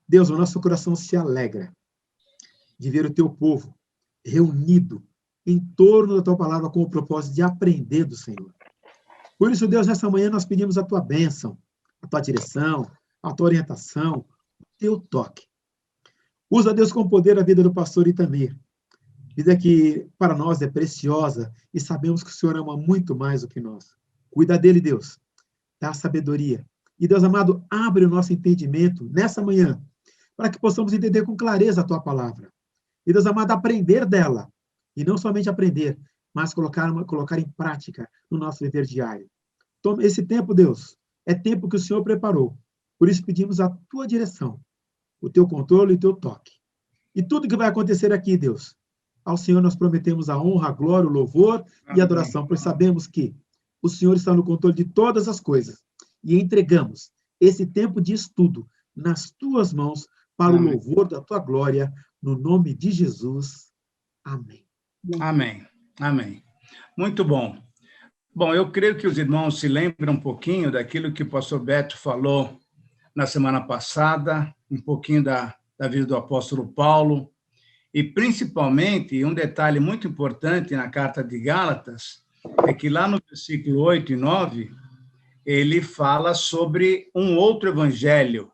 Deus, o nosso coração se alegra de ver o teu povo reunido em torno da tua palavra com o propósito de aprender do Senhor. Por isso, Deus, nessa manhã nós pedimos a tua bênção, a tua direção, a tua orientação, o teu toque. Usa, Deus, com poder a vida do pastor Itamir, vida que para nós é preciosa e sabemos que o Senhor ama muito mais do que nós. Cuida dele, Deus, dá sabedoria. E, Deus amado, abre o nosso entendimento nessa manhã, para que possamos entender com clareza a tua palavra. E, Deus amado, aprender dela. E não somente aprender, mas colocar em prática no nosso viver diário. Toma esse tempo, Deus, é tempo que o Senhor preparou. Por isso pedimos a tua direção, o teu controle e o teu toque. E tudo que vai acontecer aqui, Deus, ao Senhor nós prometemos a honra, a glória, o louvor e a adoração, pois sabemos que o Senhor está no controle de todas as coisas. E entregamos esse tempo de estudo nas tuas mãos para o louvor da tua glória, no nome de Jesus. Amém. Amém. Amém. Muito bom. Bom, eu creio que os irmãos se lembram um pouquinho daquilo que o pastor Beto falou na semana passada, um pouquinho da vida do apóstolo Paulo, e principalmente um detalhe muito importante na carta de Gálatas, é que lá no versículo 8 e 9, ele fala sobre um outro evangelho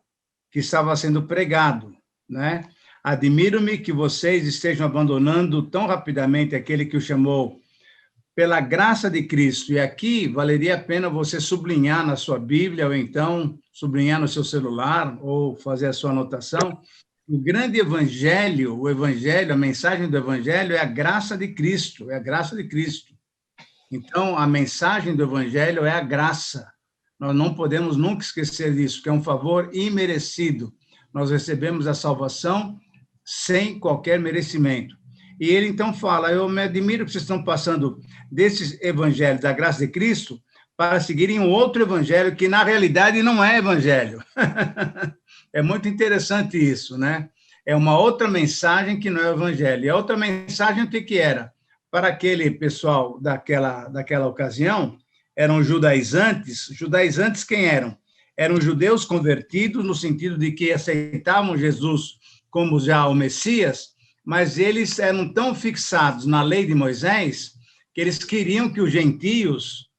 que estava sendo pregado, né? Admiro-me que vocês estejam abandonando tão rapidamente aquele que o chamou pela graça de Cristo. E aqui valeria a pena você sublinhar na sua Bíblia, ou então sublinhar no seu celular, ou fazer a sua anotação. O grande evangelho, a mensagem do evangelho é a graça de Cristo, é a graça de Cristo. Então, a mensagem do evangelho é a graça. Nós não podemos nunca esquecer disso, que é um favor imerecido. Nós recebemos a salvação sem qualquer merecimento. E ele, então, fala, eu me admiro que vocês estão passando desses evangelhos da graça de Cristo para seguirem um outro evangelho que, na realidade, não é evangelho. É muito interessante isso, né? É uma outra mensagem que não é o evangelho. E a outra mensagem, o que era? Para aquele pessoal daquela ocasião, eram judaizantes. Judaizantes quem eram? Eram judeus convertidos, no sentido de que aceitavam Jesus como já o Messias, mas eles eram tão fixados na lei de Moisés que eles queriam que os gentios,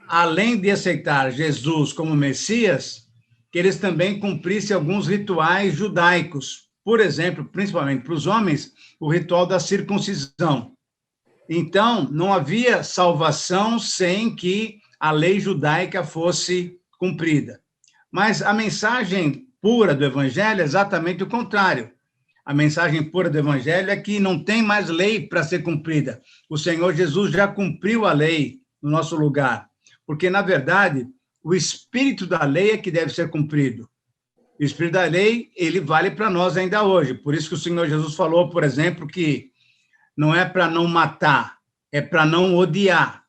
além de aceitar Jesus como Messias, que eles também cumprissem alguns rituais judaicos. Por exemplo, principalmente para os homens, o ritual da circuncisão. Então, não havia salvação sem que a lei judaica fosse cumprida. Mas a mensagem pura do evangelho é exatamente o contrário. A mensagem pura do evangelho é que não tem mais lei para ser cumprida. O Senhor Jesus já cumpriu a lei no nosso lugar. Porque, na verdade, o espírito da lei é que deve ser cumprido. O espírito da lei, ele vale para nós ainda hoje. Por isso que o Senhor Jesus falou, por exemplo, que não é para não matar, é para não odiar.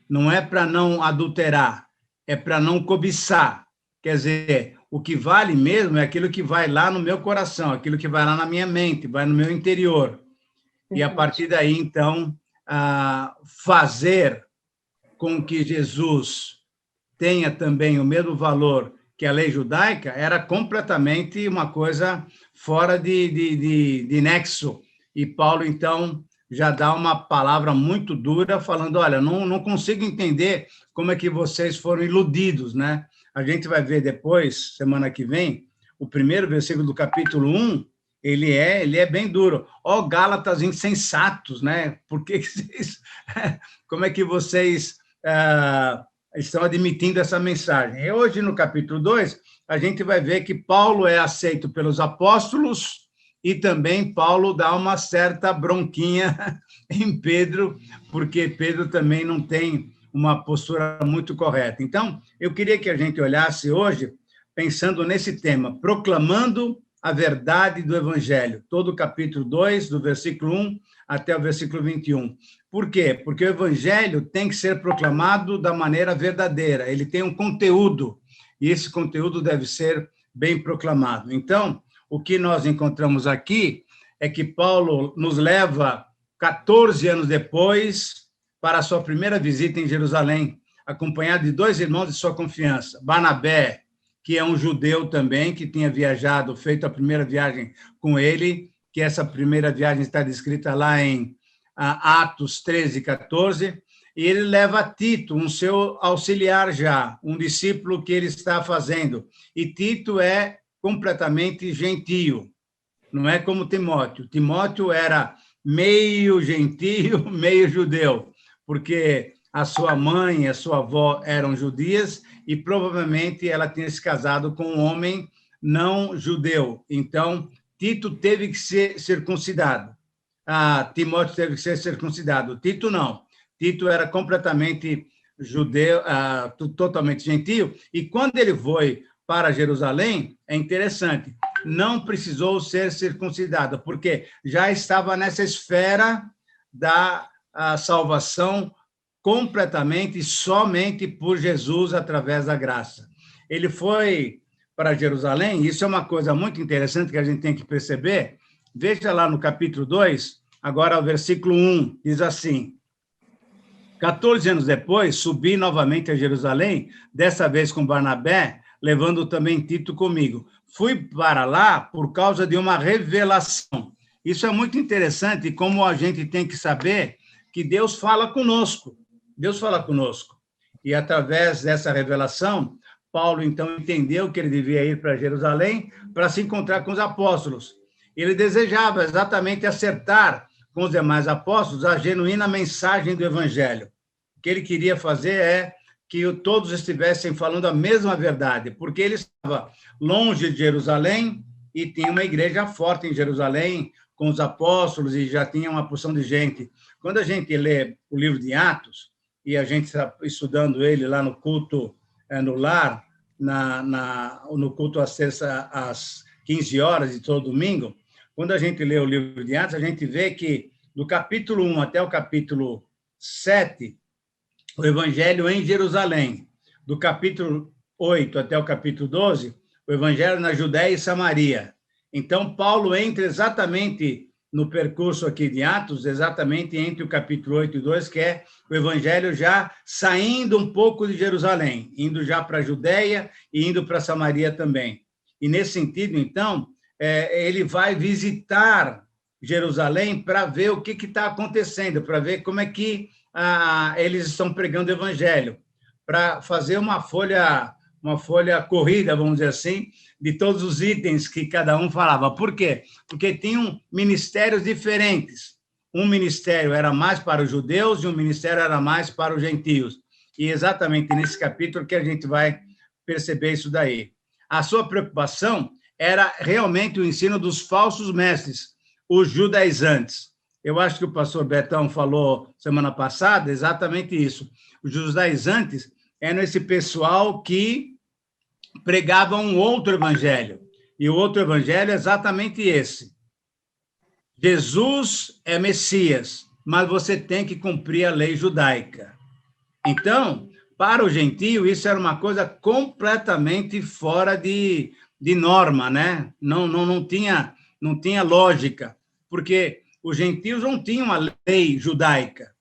Não é para não adulterar, é para não cobiçar. Quer dizer, o que vale mesmo é aquilo que vai lá no meu coração, aquilo que vai lá na minha mente, vai no meu interior. E a partir daí, então, fazer com que Jesus tenha também o mesmo valor que a lei judaica era completamente uma coisa fora de nexo. E Paulo, então, já dá uma palavra muito dura, falando, olha, não consigo entender como é que vocês foram iludidos, né? A gente vai ver depois, semana que vem, o primeiro versículo do capítulo 1, ele é bem duro. Ó, Gálatas insensatos, né? Por que vocês... Como é que vocês estão admitindo essa mensagem? E hoje, no capítulo 2, a gente vai ver que Paulo é aceito pelos apóstolos e também Paulo dá uma certa bronquinha em Pedro, porque Pedro também não tem uma postura muito correta. Então, eu queria que a gente olhasse hoje, pensando nesse tema, proclamando a verdade do Evangelho, todo o capítulo 2, do versículo 1 até o versículo 21. Por quê? Porque o Evangelho tem que ser proclamado da maneira verdadeira, ele tem um conteúdo, e esse conteúdo deve ser bem proclamado. Então, o que nós encontramos aqui é que Paulo nos leva 14 anos depois para a sua primeira visita em Jerusalém, acompanhado de 2 irmãos de sua confiança, Barnabé, que é um judeu também, que tinha viajado, feito a primeira viagem com ele, que essa primeira viagem está descrita lá em Atos 13, 14, e ele leva Tito, um seu auxiliar já, um discípulo que ele está fazendo. E Tito é completamente gentio, não é como Timóteo. Timóteo era meio gentio, meio judeu, porque a sua mãe e a sua avó eram judias e provavelmente ela tinha se casado com um homem não judeu. Então, Tito teve que ser circuncidado. Timóteo teve que ser circuncidado. Tito não. Tito era completamente judeu, totalmente gentio, e quando ele foi para Jerusalém, é interessante, não precisou ser circuncidado, porque já estava nessa esfera da salvação completamente, somente por Jesus, através da graça. Ele foi para Jerusalém, isso é uma coisa muito interessante que a gente tem que perceber. Veja lá no capítulo 2, agora o versículo 1, diz assim: 14 anos depois, subi novamente a Jerusalém, dessa vez com Barnabé, levando também Tito comigo. Fui para lá por causa de uma revelação. Isso é muito interessante, como a gente tem que saber que Deus fala conosco. Deus fala conosco. E através dessa revelação, Paulo, então, entendeu que ele devia ir para Jerusalém para se encontrar com os apóstolos. Ele desejava exatamente acertar com os demais apóstolos a genuína mensagem do Evangelho. O que ele queria fazer é que todos estivessem falando a mesma verdade, porque ele estava longe de Jerusalém e tinha uma igreja forte em Jerusalém, com os apóstolos, e já tinha uma porção de gente. Quando a gente lê o livro de Atos, e a gente está estudando ele lá no culto, no lar, no culto às 15 horas de todo domingo, quando a gente lê o livro de Atos, a gente vê que do capítulo 1 até o capítulo 7, o evangelho em Jerusalém. Do capítulo 8 até o capítulo 12, o evangelho na Judéia e Samaria. Então, Paulo entra exatamente no percurso aqui de Atos, exatamente entre o capítulo 8 e 2, que é o evangelho já saindo um pouco de Jerusalém, indo já para a Judéia e indo para Samaria também. E nesse sentido, então, ele vai visitar Jerusalém para ver o que está acontecendo, para ver como é que eles estão pregando o evangelho, para fazer uma folha corrida, vamos dizer assim, de todos os itens que cada um falava. Por quê? Porque tinham ministérios diferentes. Um ministério era mais para os judeus e um ministério era mais para os gentios. E exatamente nesse capítulo que a gente vai perceber isso daí. A sua preocupação era realmente o ensino dos falsos mestres, os judaizantes. Eu acho que o pastor Betão falou semana passada exatamente isso. Os judaizantes eram esse pessoal que pregava um outro evangelho. E o outro evangelho é exatamente esse. Jesus é Messias, mas você tem que cumprir a lei judaica. Então, para o gentio, isso era uma coisa completamente fora de norma, né? Não tinha lógica, porque os gentios não tinham a lei judaica.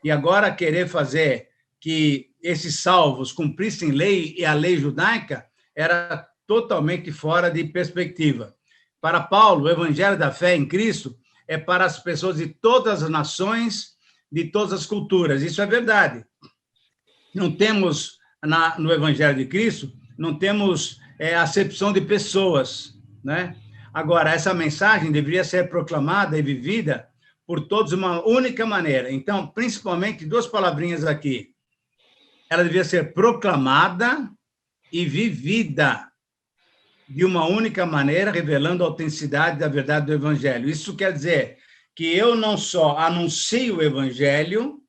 E agora querer fazer que esses salvos cumprissem lei e a lei judaica era totalmente fora de perspectiva. Para Paulo, o evangelho da fé em Cristo é para as pessoas de todas as nações, de todas as culturas. Isso é verdade. Não temos, no evangelho de Cristo, não temos acepção de pessoas, né? Agora, essa mensagem deveria ser proclamada e vivida por todos de uma única maneira. Então, principalmente, duas palavrinhas aqui. Ela deveria ser proclamada e vivida de uma única maneira, revelando a autenticidade da verdade do evangelho. Isso quer dizer que eu não só anuncio o evangelho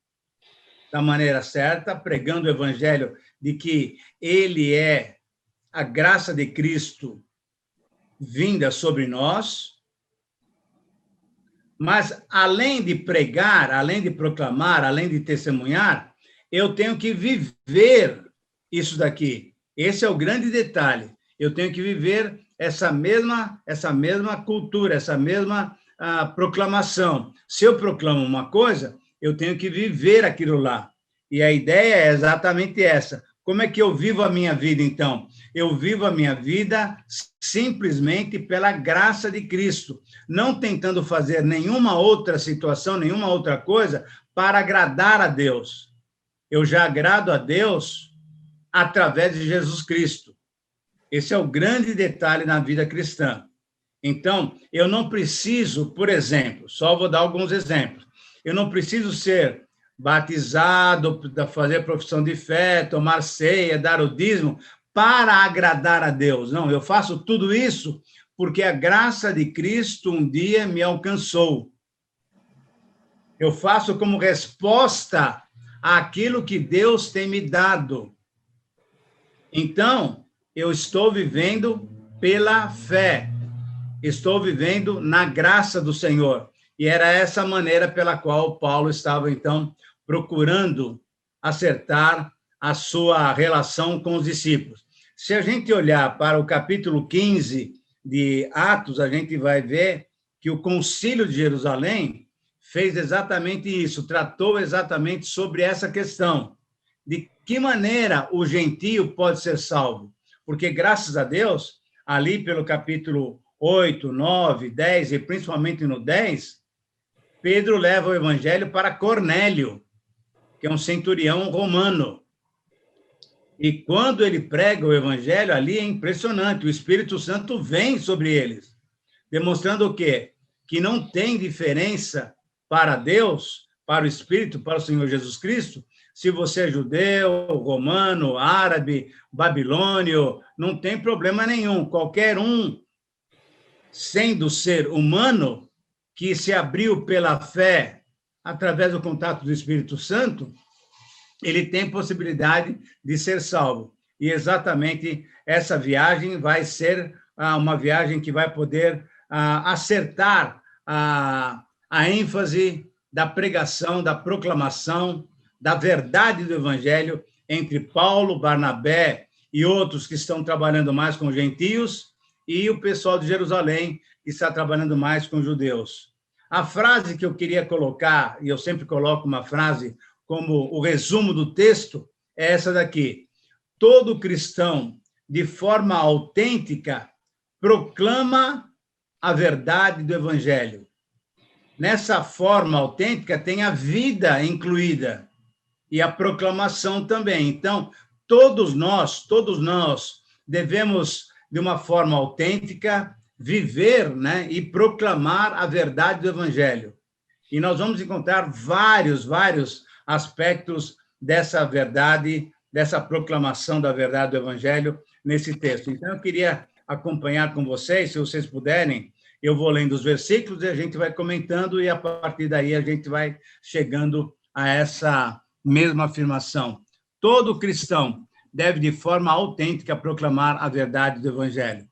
da maneira certa, pregando o evangelho de que ele é a graça de Cristo vinda sobre nós, mas além de pregar, além de proclamar, além de testemunhar, eu tenho que viver isso daqui. Esse é o grande detalhe. Eu tenho que viver essa mesma cultura, essa mesma proclamação. Se eu proclamo uma coisa, eu tenho que viver aquilo lá. E a ideia é exatamente essa. Como é que eu vivo a minha vida, então? Eu vivo a minha vida simplesmente pela graça de Cristo, não tentando fazer nenhuma outra situação, nenhuma outra coisa para agradar a Deus. Eu já agrado a Deus através de Jesus Cristo. Esse é o grande detalhe na vida cristã. Então, eu não preciso, por exemplo, só vou dar alguns exemplos, eu não preciso ser batizado, fazer profissão de fé, tomar ceia, dar o dízimo, para agradar a Deus. Não, eu faço tudo isso porque a graça de Cristo um dia me alcançou. Eu faço como resposta àquilo que Deus tem me dado. Então, eu estou vivendo pela fé. Estou vivendo na graça do Senhor. E era essa maneira pela qual Paulo estava, então, procurando acertar a sua relação com os discípulos. Se a gente olhar para o capítulo 15 de Atos, a gente vai ver que o Concílio de Jerusalém fez exatamente isso, tratou exatamente sobre essa questão. De que maneira o gentio pode ser salvo? Porque, graças a Deus, ali pelo capítulo 8, 9, 10 e principalmente no 10, Pedro leva o evangelho para Cornélio, que é um centurião romano. E quando ele prega o evangelho, ali é impressionante, o Espírito Santo vem sobre eles, demonstrando o quê? Que não tem diferença para Deus, para o Espírito, para o Senhor Jesus Cristo, se você é judeu, romano, árabe, babilônio, não tem problema nenhum. Qualquer um, sendo ser humano, que se abriu pela fé, através do contato do Espírito Santo, ele tem possibilidade de ser salvo. E exatamente essa viagem vai ser uma viagem que vai poder acertar a ênfase da pregação, da proclamação, da verdade do Evangelho entre Paulo, Barnabé e outros que estão trabalhando mais com gentios e o pessoal de Jerusalém, que está trabalhando mais com judeus. A frase que eu queria colocar, e eu sempre coloco uma frase como o resumo do texto, é essa daqui. Todo cristão, de forma autêntica, proclama a verdade do Evangelho. Nessa forma autêntica tem a vida incluída e a proclamação também. Então, todos nós devemos, de uma forma autêntica, viver, né, e proclamar a verdade do Evangelho. E nós vamos encontrar vários aspectos dessa verdade, dessa proclamação da verdade do Evangelho nesse texto. Então, eu queria acompanhar com vocês, se vocês puderem, eu vou lendo os versículos e a gente vai comentando e, a partir daí, a gente vai chegando a essa mesma afirmação. Todo cristão deve, de forma autêntica, proclamar a verdade do Evangelho.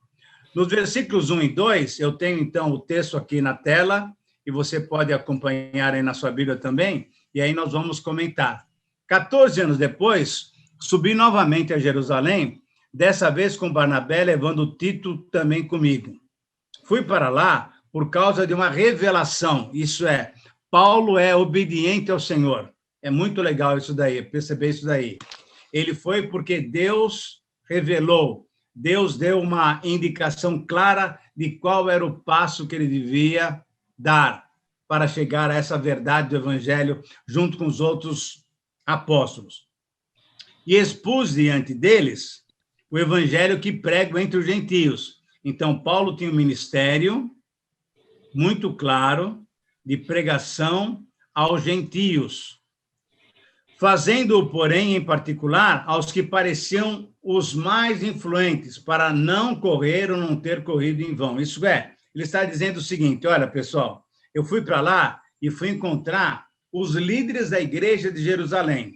Nos versículos 1 e 2, eu tenho, então, o texto aqui na tela, e você pode acompanhar aí na sua Bíblia também, e aí nós vamos comentar. 14 anos depois, subi novamente a Jerusalém, dessa vez com Barnabé, levando Tito também comigo. Fui para lá por causa de uma revelação, isso é, Paulo é obediente ao Senhor. É muito legal isso daí, perceber isso daí. Ele foi porque Deus revelou, Deus deu uma indicação clara de qual era o passo que ele devia dar para chegar a essa verdade do Evangelho junto com os outros apóstolos. E expus diante deles o Evangelho que prego entre os gentios. Então, Paulo tinha um ministério muito claro de pregação aos gentios, fazendo-o, porém, em particular, aos que pareciam os mais influentes, para não correr ou não ter corrido em vão. Isso é, ele está dizendo o seguinte, olha, pessoal, eu fui para lá e fui encontrar os líderes da igreja de Jerusalém.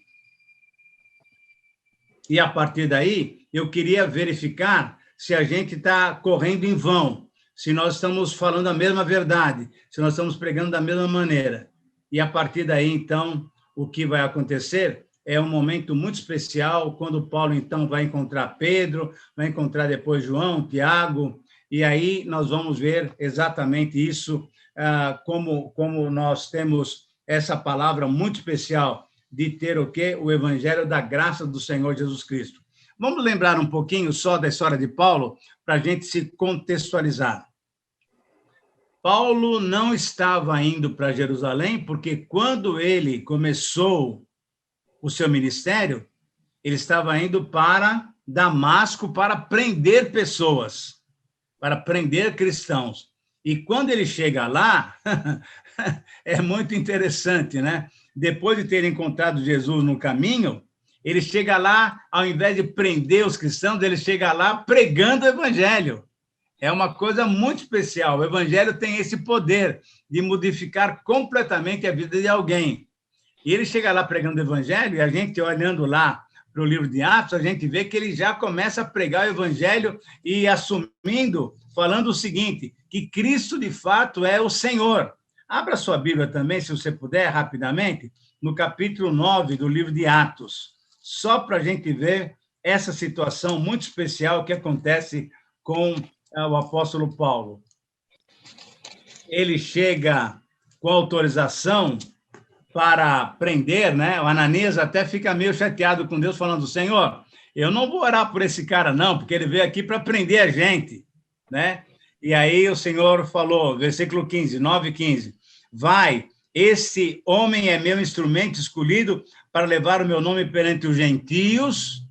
E, a partir daí, eu queria verificar se a gente está correndo em vão, se nós estamos falando a mesma verdade, se nós estamos pregando da mesma maneira. E, a partir daí, então, o que vai acontecer é um momento muito especial, quando Paulo, então, vai encontrar Pedro, vai encontrar depois João, Tiago, e aí nós vamos ver exatamente isso, como nós temos essa palavra muito especial de ter o quê? O evangelho da graça do Senhor Jesus Cristo. Vamos lembrar um pouquinho só da história de Paulo, para a gente se contextualizar. Paulo não estava indo para Jerusalém, porque quando ele começou o seu ministério, ele estava indo para Damasco para prender pessoas, para prender cristãos. E quando ele chega lá, é muito interessante, né? Depois de ter encontrado Jesus no caminho, ele chega lá, ao invés de prender os cristãos, ele chega lá pregando o evangelho. É uma coisa muito especial. O evangelho tem esse poder de modificar completamente a vida de alguém. E ele chega lá pregando o evangelho, e a gente, olhando lá para o livro de Atos, a gente vê que ele já começa a pregar o evangelho e assumindo, falando o seguinte, que Cristo, de fato, é o Senhor. Abra sua Bíblia também, se você puder, rapidamente, no capítulo 9 do livro de Atos, só para a gente ver essa situação muito especial que acontece com o apóstolo Paulo. Ele chega com autorização para prender, né? O Ananias até fica meio chateado com Deus, falando, Senhor, eu não vou orar por esse cara, não, porque ele veio aqui para prender a gente, né? E aí o Senhor falou, versículo 15, 9:15, vai, esse homem é meu instrumento escolhido para levar o meu nome perante os gentios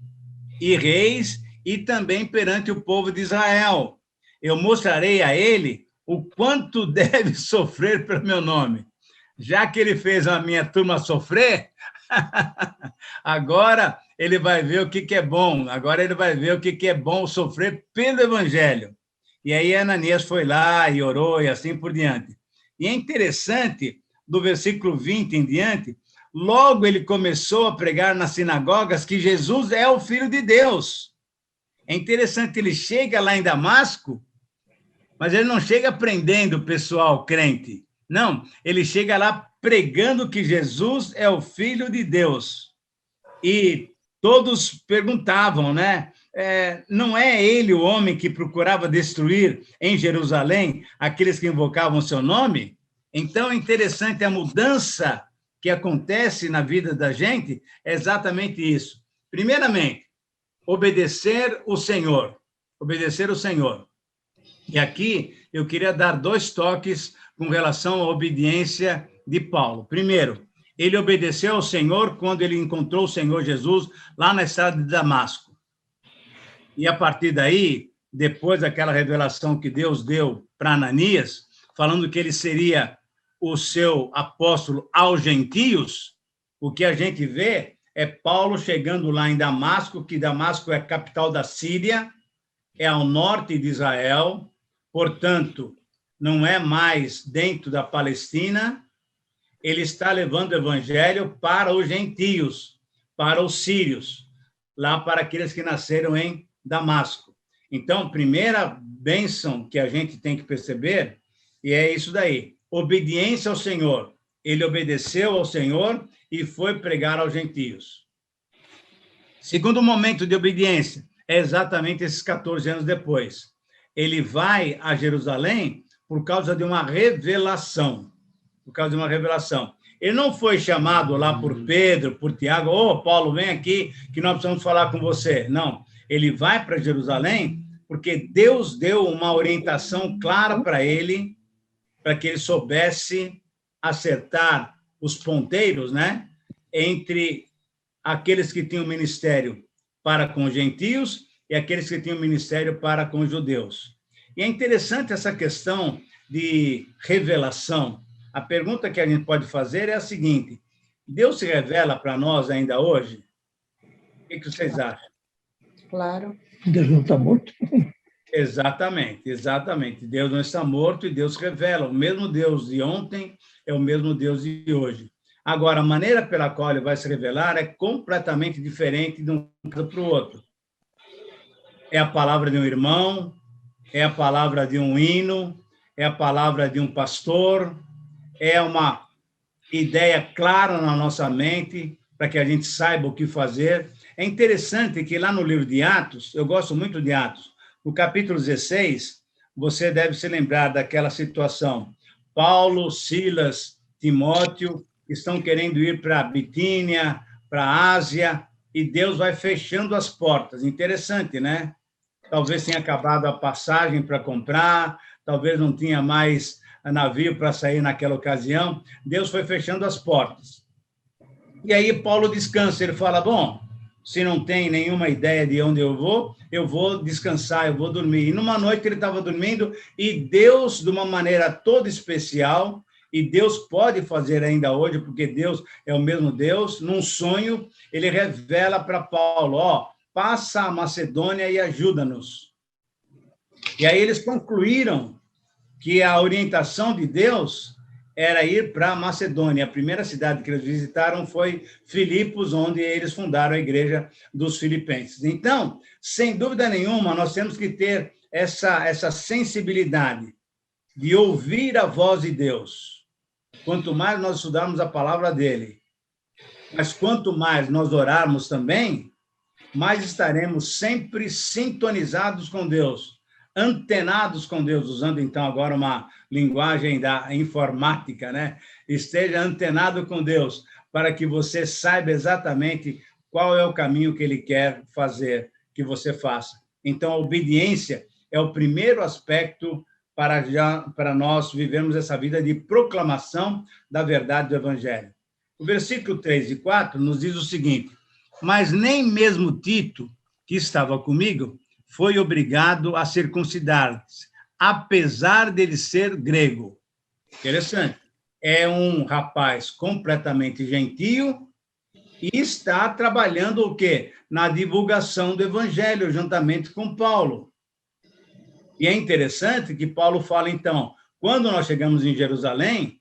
e reis e também perante o povo de Israel. Eu mostrarei a ele o quanto deve sofrer pelo meu nome. Já que ele fez a minha turma sofrer, agora ele vai ver o que é bom, agora ele vai ver o que é bom sofrer pelo evangelho. E aí Ananias foi lá e orou e assim por diante. E é interessante, do versículo 20 em diante, logo ele começou a pregar nas sinagogas que Jesus é o Filho de Deus. É interessante, ele chega lá em Damasco, mas ele não chega prendendo o pessoal crente. Não, ele chega lá pregando que Jesus é o Filho de Deus. E todos perguntavam, né? Não é ele o homem que procurava destruir em Jerusalém aqueles que invocavam o seu nome? Então, é interessante a mudança que acontece na vida da gente, é exatamente isso. Primeiramente, obedecer o Senhor. Obedecer o Senhor. E aqui eu queria dar 2 toques com relação à obediência de Paulo. Primeiro, ele obedeceu ao Senhor quando ele encontrou o Senhor Jesus lá na estrada de Damasco. E a partir daí, depois daquela revelação que Deus deu para Ananias, falando que ele seria o seu apóstolo aos gentios, o que a gente vê é Paulo chegando lá em Damasco, que Damasco é a capital da Síria, é ao norte de Israel, portanto, não é mais dentro da Palestina, ele está levando o evangelho para os gentios, para os sírios, lá para aqueles que nasceram em Damasco. Então, primeira bênção que a gente tem que perceber, e é isso daí, obediência ao Senhor. Ele obedeceu ao Senhor e foi pregar aos gentios. Segundo momento de obediência, é exatamente esses 14 anos depois. Ele vai a Jerusalém por causa de uma revelação. Por causa de uma revelação. Ele não foi chamado lá por Pedro, por Tiago, Paulo, vem aqui que nós precisamos falar com você. Não, ele vai para Jerusalém porque Deus deu uma orientação clara para ele, para que ele soubesse acertar os ponteiros, né, entre aqueles que tinham ministério para com os gentios e aqueles que tinham ministério para com os judeus. E é interessante essa questão de revelação. A pergunta que a gente pode fazer é a seguinte: Deus se revela para nós ainda hoje? O que vocês acham? Claro. Deus não está morto? Exatamente, exatamente. Deus não está morto e Deus revela. O mesmo Deus de ontem é o mesmo Deus de hoje. Agora, a maneira pela qual ele vai se revelar é completamente diferente de um para o outro. É a palavra de um irmão, é a palavra de um hino, é a palavra de um pastor, é uma ideia clara na nossa mente para que a gente saiba o que fazer. É interessante que lá no livro de Atos, eu gosto muito de Atos, no capítulo 16, você deve se lembrar daquela situação. Paulo, Silas, Timóteo estão querendo ir para a Bitínia, para a Ásia, e Deus vai fechando as portas. Interessante, né? Talvez tenha acabado a passagem para comprar, talvez não tinha mais navio para sair naquela ocasião. Deus foi fechando as portas. E aí Paulo descansa, ele fala, bom, se não tem nenhuma ideia de onde eu vou descansar, eu vou dormir. E numa noite ele estava dormindo e Deus, de uma maneira toda especial, e Deus pode fazer ainda hoje, porque Deus é o mesmo Deus, num sonho, ele revela para Paulo, ó, passa a Macedônia e ajuda-nos. E aí eles concluíram que a orientação de Deus era ir para a Macedônia. A primeira cidade que eles visitaram foi Filipos, onde eles fundaram a igreja dos filipenses. Então, sem dúvida nenhuma, nós temos que ter essa sensibilidade de ouvir a voz de Deus. Quanto mais nós estudarmos a palavra dele, mas quanto mais nós orarmos também, mais estaremos sempre sintonizados com Deus, antenados com Deus, usando então agora uma linguagem da informática, né? Esteja antenado com Deus, para que você saiba exatamente qual é o caminho que ele quer fazer que você faça. Então, a obediência é o primeiro aspecto para nós vivermos essa vida de proclamação da verdade do Evangelho. O versículo 3 e 4 nos diz o seguinte, mas nem mesmo Tito, que estava comigo, foi obrigado a circuncidar-se, apesar dele ser grego. Interessante. É um rapaz completamente gentio e está trabalhando o quê? Na divulgação do Evangelho, juntamente com Paulo. E é interessante que Paulo fala, então, quando nós chegamos em Jerusalém,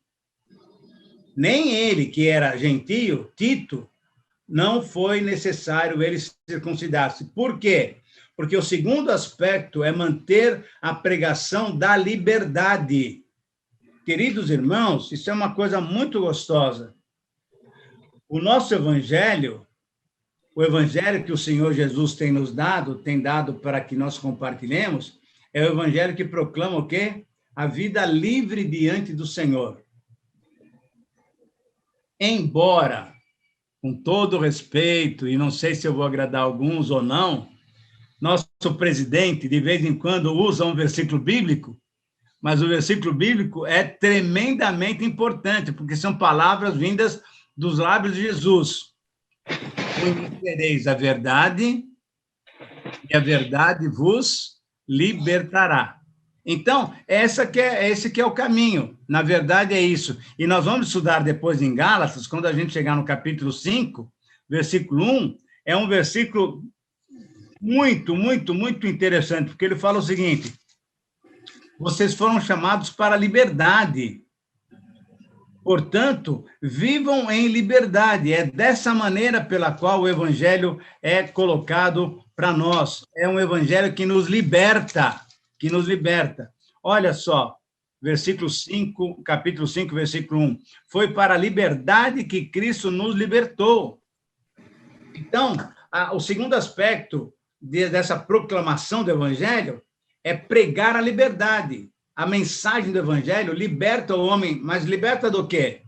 nem ele, que era gentio, Tito, não foi necessário ele circuncidar-se. Por quê? Porque o segundo aspecto é manter a pregação da liberdade. Queridos irmãos, isso é uma coisa muito gostosa. O nosso evangelho, o evangelho que o Senhor Jesus tem nos dado, tem dado para que nós compartilhemos, é o evangelho que proclama o quê? A vida livre diante do Senhor. Embora, com todo respeito, e não sei se eu vou agradar alguns ou não, nosso presidente, de vez em quando, usa um versículo bíblico, mas o versículo bíblico é tremendamente importante, porque são palavras vindas dos lábios de Jesus. Conhecereis a verdade, e a verdade vos libertará. Então, esse que é o caminho. Na verdade, é isso. E nós vamos estudar depois em Gálatas, quando a gente chegar no capítulo 5, versículo 1, é um versículo muito, muito, muito interessante, porque ele fala o seguinte, vocês foram chamados para a liberdade. Portanto, vivam em liberdade. É dessa maneira pela qual o evangelho é colocado para nós. É um evangelho que nos liberta, Olha só, versículo 5, capítulo 5, versículo 1. Foi para a liberdade que Cristo nos libertou. Então, o segundo aspecto dessa proclamação do evangelho é pregar a liberdade. A mensagem do evangelho liberta o homem, mas liberta do quê?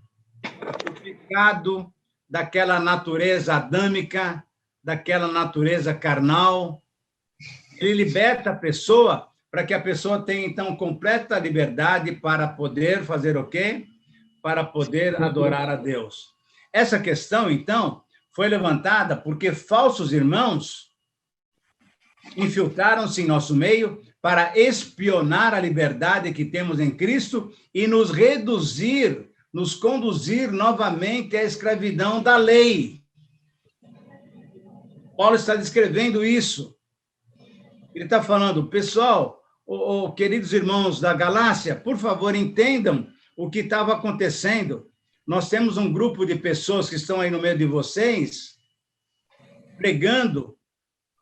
Do pecado, daquela natureza adâmica, daquela natureza carnal. Ele liberta a pessoa para que a pessoa tenha, então, completa liberdade para poder fazer o quê? Para poder adorar a Deus. Essa questão, então, foi levantada porque falsos irmãos infiltraram-se em nosso meio para espionar a liberdade que temos em Cristo e nos conduzir novamente à escravidão da lei. Paulo está descrevendo isso. Ele está falando, pessoal, queridos irmãos da Galácia, por favor, entendam o que estava acontecendo. Nós temos um grupo de pessoas que estão aí no meio de vocês pregando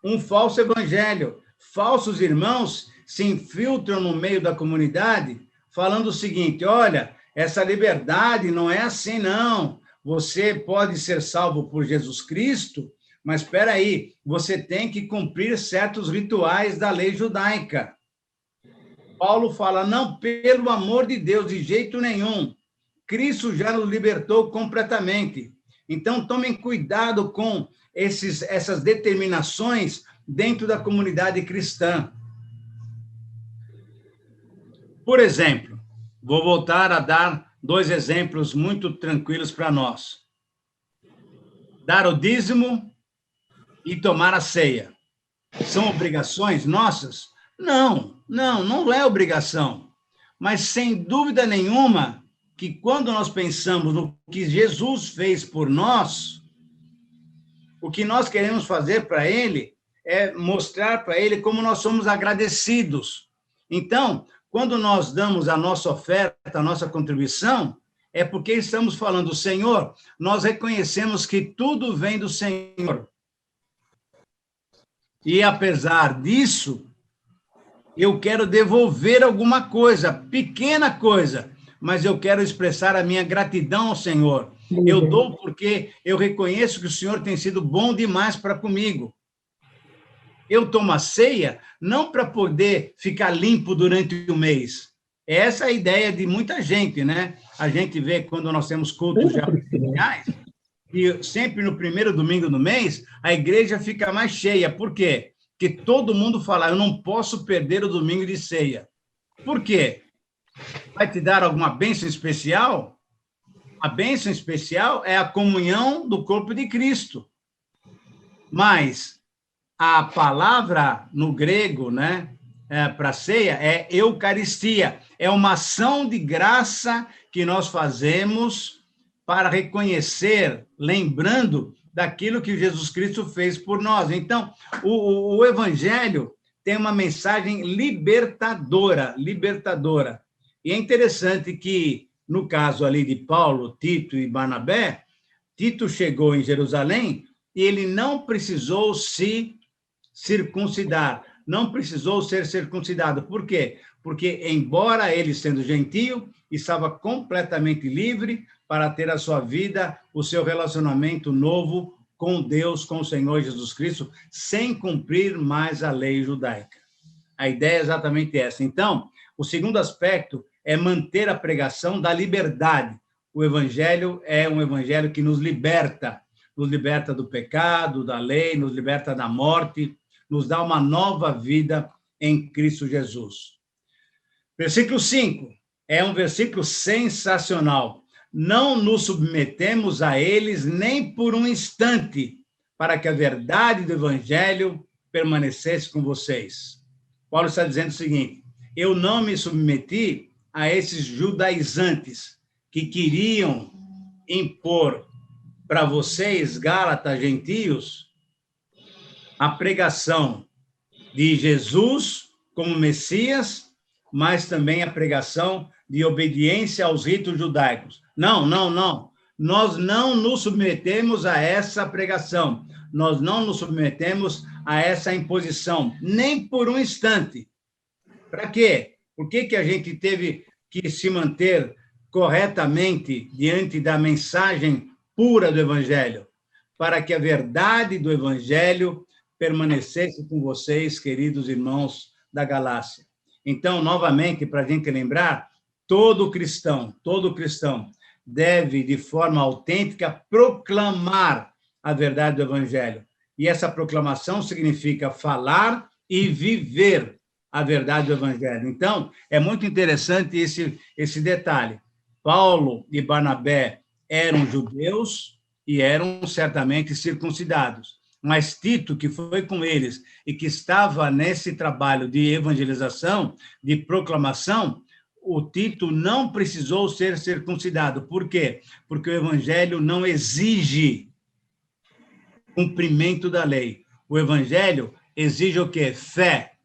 um falso evangelho. Falsos irmãos se infiltram no meio da comunidade falando o seguinte, olha, essa liberdade não é assim, não. Você pode ser salvo por Jesus Cristo, mas espera aí, você tem que cumprir certos rituais da lei judaica. Paulo fala, não, pelo amor de Deus, de jeito nenhum. Cristo já nos libertou completamente. Então, tomem cuidado com essas determinações dentro da comunidade cristã. Por exemplo, vou voltar a dar 2 exemplos muito tranquilos para nós. Dar o dízimo e tomar a ceia. São obrigações nossas? Não é obrigação. Mas, sem dúvida nenhuma, que quando nós pensamos no que Jesus fez por nós, o que nós queremos fazer para ele é mostrar para ele como nós somos agradecidos. Então, quando nós damos a nossa oferta, a nossa contribuição, é porque estamos falando, Senhor, nós reconhecemos que tudo vem do Senhor. E, apesar disso, eu quero devolver alguma coisa, pequena coisa, mas eu quero expressar a minha gratidão ao Senhor. Eu dou porque eu reconheço que o Senhor tem sido bom demais para comigo. Eu tomo a ceia não para poder ficar limpo durante o mês. Essa é a ideia de muita gente, né? A gente vê quando nós temos cultos já presenciais, e sempre no primeiro domingo do mês, a igreja fica mais cheia. Por quê? Porque todo mundo fala, eu não posso perder o domingo de ceia. Por quê? Vai te dar alguma bênção especial? A bênção especial é a comunhão do corpo de Cristo. Mas a palavra no grego, né, para ceia é eucaristia. É uma ação de graça que nós fazemos para reconhecer, lembrando daquilo que Jesus Cristo fez por nós. Então, o Evangelho tem uma mensagem libertadora. E é interessante que, no caso ali de Paulo, Tito e Barnabé, Tito chegou em Jerusalém e ele não precisou se circuncidar, não precisou ser circuncidado. Por quê? Porque, embora ele sendo gentio, estava completamente livre para ter a sua vida, o seu relacionamento novo com Deus, com o Senhor Jesus Cristo, sem cumprir mais a lei judaica. A ideia é exatamente essa. Então, o segundo aspecto é manter a pregação da liberdade. O evangelho é um evangelho que nos liberta do pecado, da lei, nos liberta da morte, nos dá uma nova vida em Cristo Jesus. Versículo 5 é um versículo sensacional. Não nos submetemos a eles nem por um instante, para que a verdade do evangelho permanecesse com vocês. Paulo está dizendo o seguinte, eu não me submeti a esses judaizantes que queriam impor para vocês, Gálatas, gentios, a pregação de Jesus como Messias, mas também a pregação de obediência aos ritos judaicos. Não. Nós não nos submetemos a essa pregação. Nós não nos submetemos a essa imposição, nem por um instante. Para quê? Por que a gente teve que se manter corretamente diante da mensagem pura do Evangelho? Para que a verdade do Evangelho permanecesse com vocês, queridos irmãos da Galácia. Então, novamente, para a gente lembrar, todo cristão deve, de forma autêntica, proclamar a verdade do Evangelho. E essa proclamação significa falar e viver a verdade do Evangelho. Então, é muito interessante esse detalhe. Paulo e Barnabé eram judeus e eram certamente circuncidados. Mas Tito, que foi com eles e que estava nesse trabalho de evangelização, de proclamação, o Tito não precisou ser circuncidado. Por quê? Porque o evangelho não exige cumprimento da lei. O evangelho exige o quê? Fé,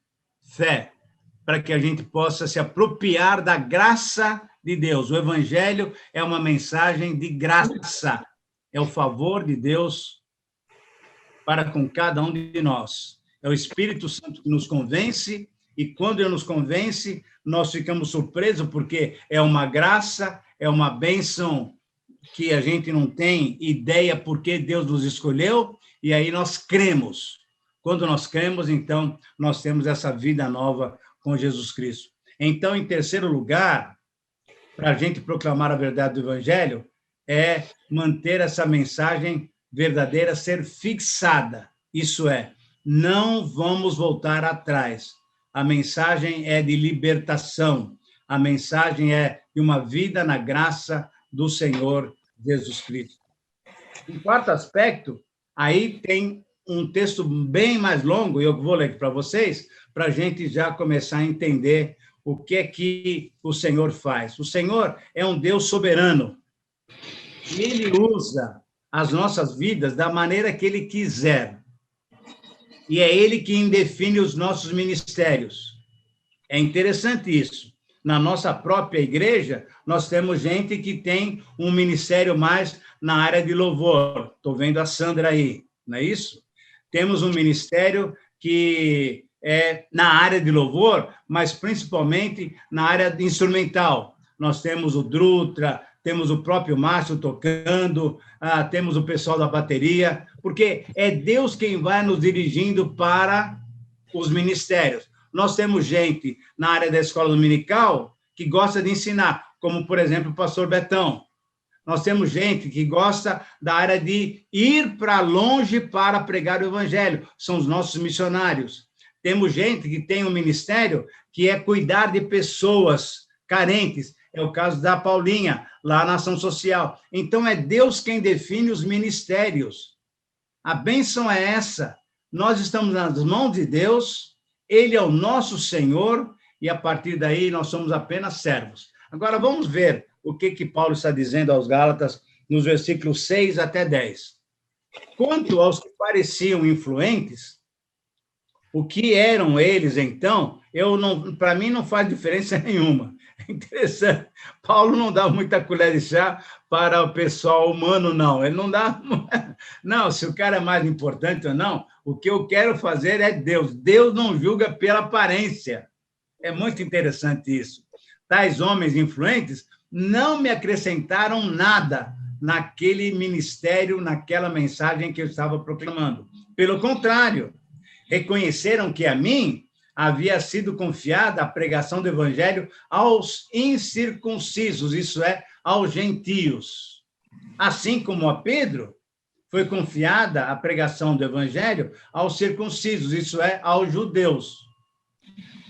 para que a gente possa se apropriar da graça de Deus. O evangelho é uma mensagem de graça, é o favor de Deus para com cada um de nós. É o Espírito Santo que nos convence, e quando ele nos convence, nós ficamos surpresos, porque é uma graça, é uma bênção que a gente não tem ideia por que Deus nos escolheu, e aí nós cremos. Quando nós cremos, então, nós temos essa vida nova com Jesus Cristo. Então, em terceiro lugar, para a gente proclamar a verdade do Evangelho é manter essa mensagem verdadeira ser fixada. Isso é, não vamos voltar atrás. A mensagem é de libertação. A mensagem é de uma vida na graça do Senhor Jesus Cristo. Um quarto aspecto, aí tem um texto bem mais longo, e eu vou ler para vocês, para a gente já começar a entender o que é que o Senhor faz. O Senhor é um Deus soberano. E Ele usa as nossas vidas da maneira que Ele quiser. E é Ele quem define os nossos ministérios. É interessante isso. Na nossa própria igreja, nós temos gente que tem um ministério mais na área de louvor. Estou vendo a Sandra aí, não é isso? Temos um ministério que é na área de louvor, mas principalmente na área instrumental. Nós temos o Drutra, temos o próprio Márcio tocando, temos o pessoal da bateria, porque é Deus quem vai nos dirigindo para os ministérios. Nós temos gente na área da escola dominical que gosta de ensinar, como, por exemplo, o pastor Betão. Nós temos gente que gosta da área de ir para longe para pregar o evangelho, são os nossos missionários. Temos gente que tem um ministério que é cuidar de pessoas carentes, é o caso da Paulinha, lá na ação social. Então, é Deus quem define os ministérios. A bênção é essa. Nós estamos nas mãos de Deus, Ele é o nosso Senhor, e a partir daí nós somos apenas servos. Agora, vamos ver o que Paulo está dizendo aos Gálatas, nos versículos 6 até 10. Quanto aos que pareciam influentes, o que eram eles, então, para mim não faz diferença nenhuma. É interessante. Paulo não dá muita colher de chá para o pessoal humano, não. Ele não dá... Não, se o cara é mais importante ou não, o que eu quero fazer é Deus. Deus não julga pela aparência. É muito interessante isso. Tais homens influentes não me acrescentaram nada naquele ministério, naquela mensagem que eu estava proclamando. Pelo contrário, reconheceram que a mim havia sido confiada a pregação do evangelho aos incircuncisos, isso é, aos gentios. Assim como a Pedro foi confiada a pregação do evangelho aos circuncisos, isso é, aos judeus.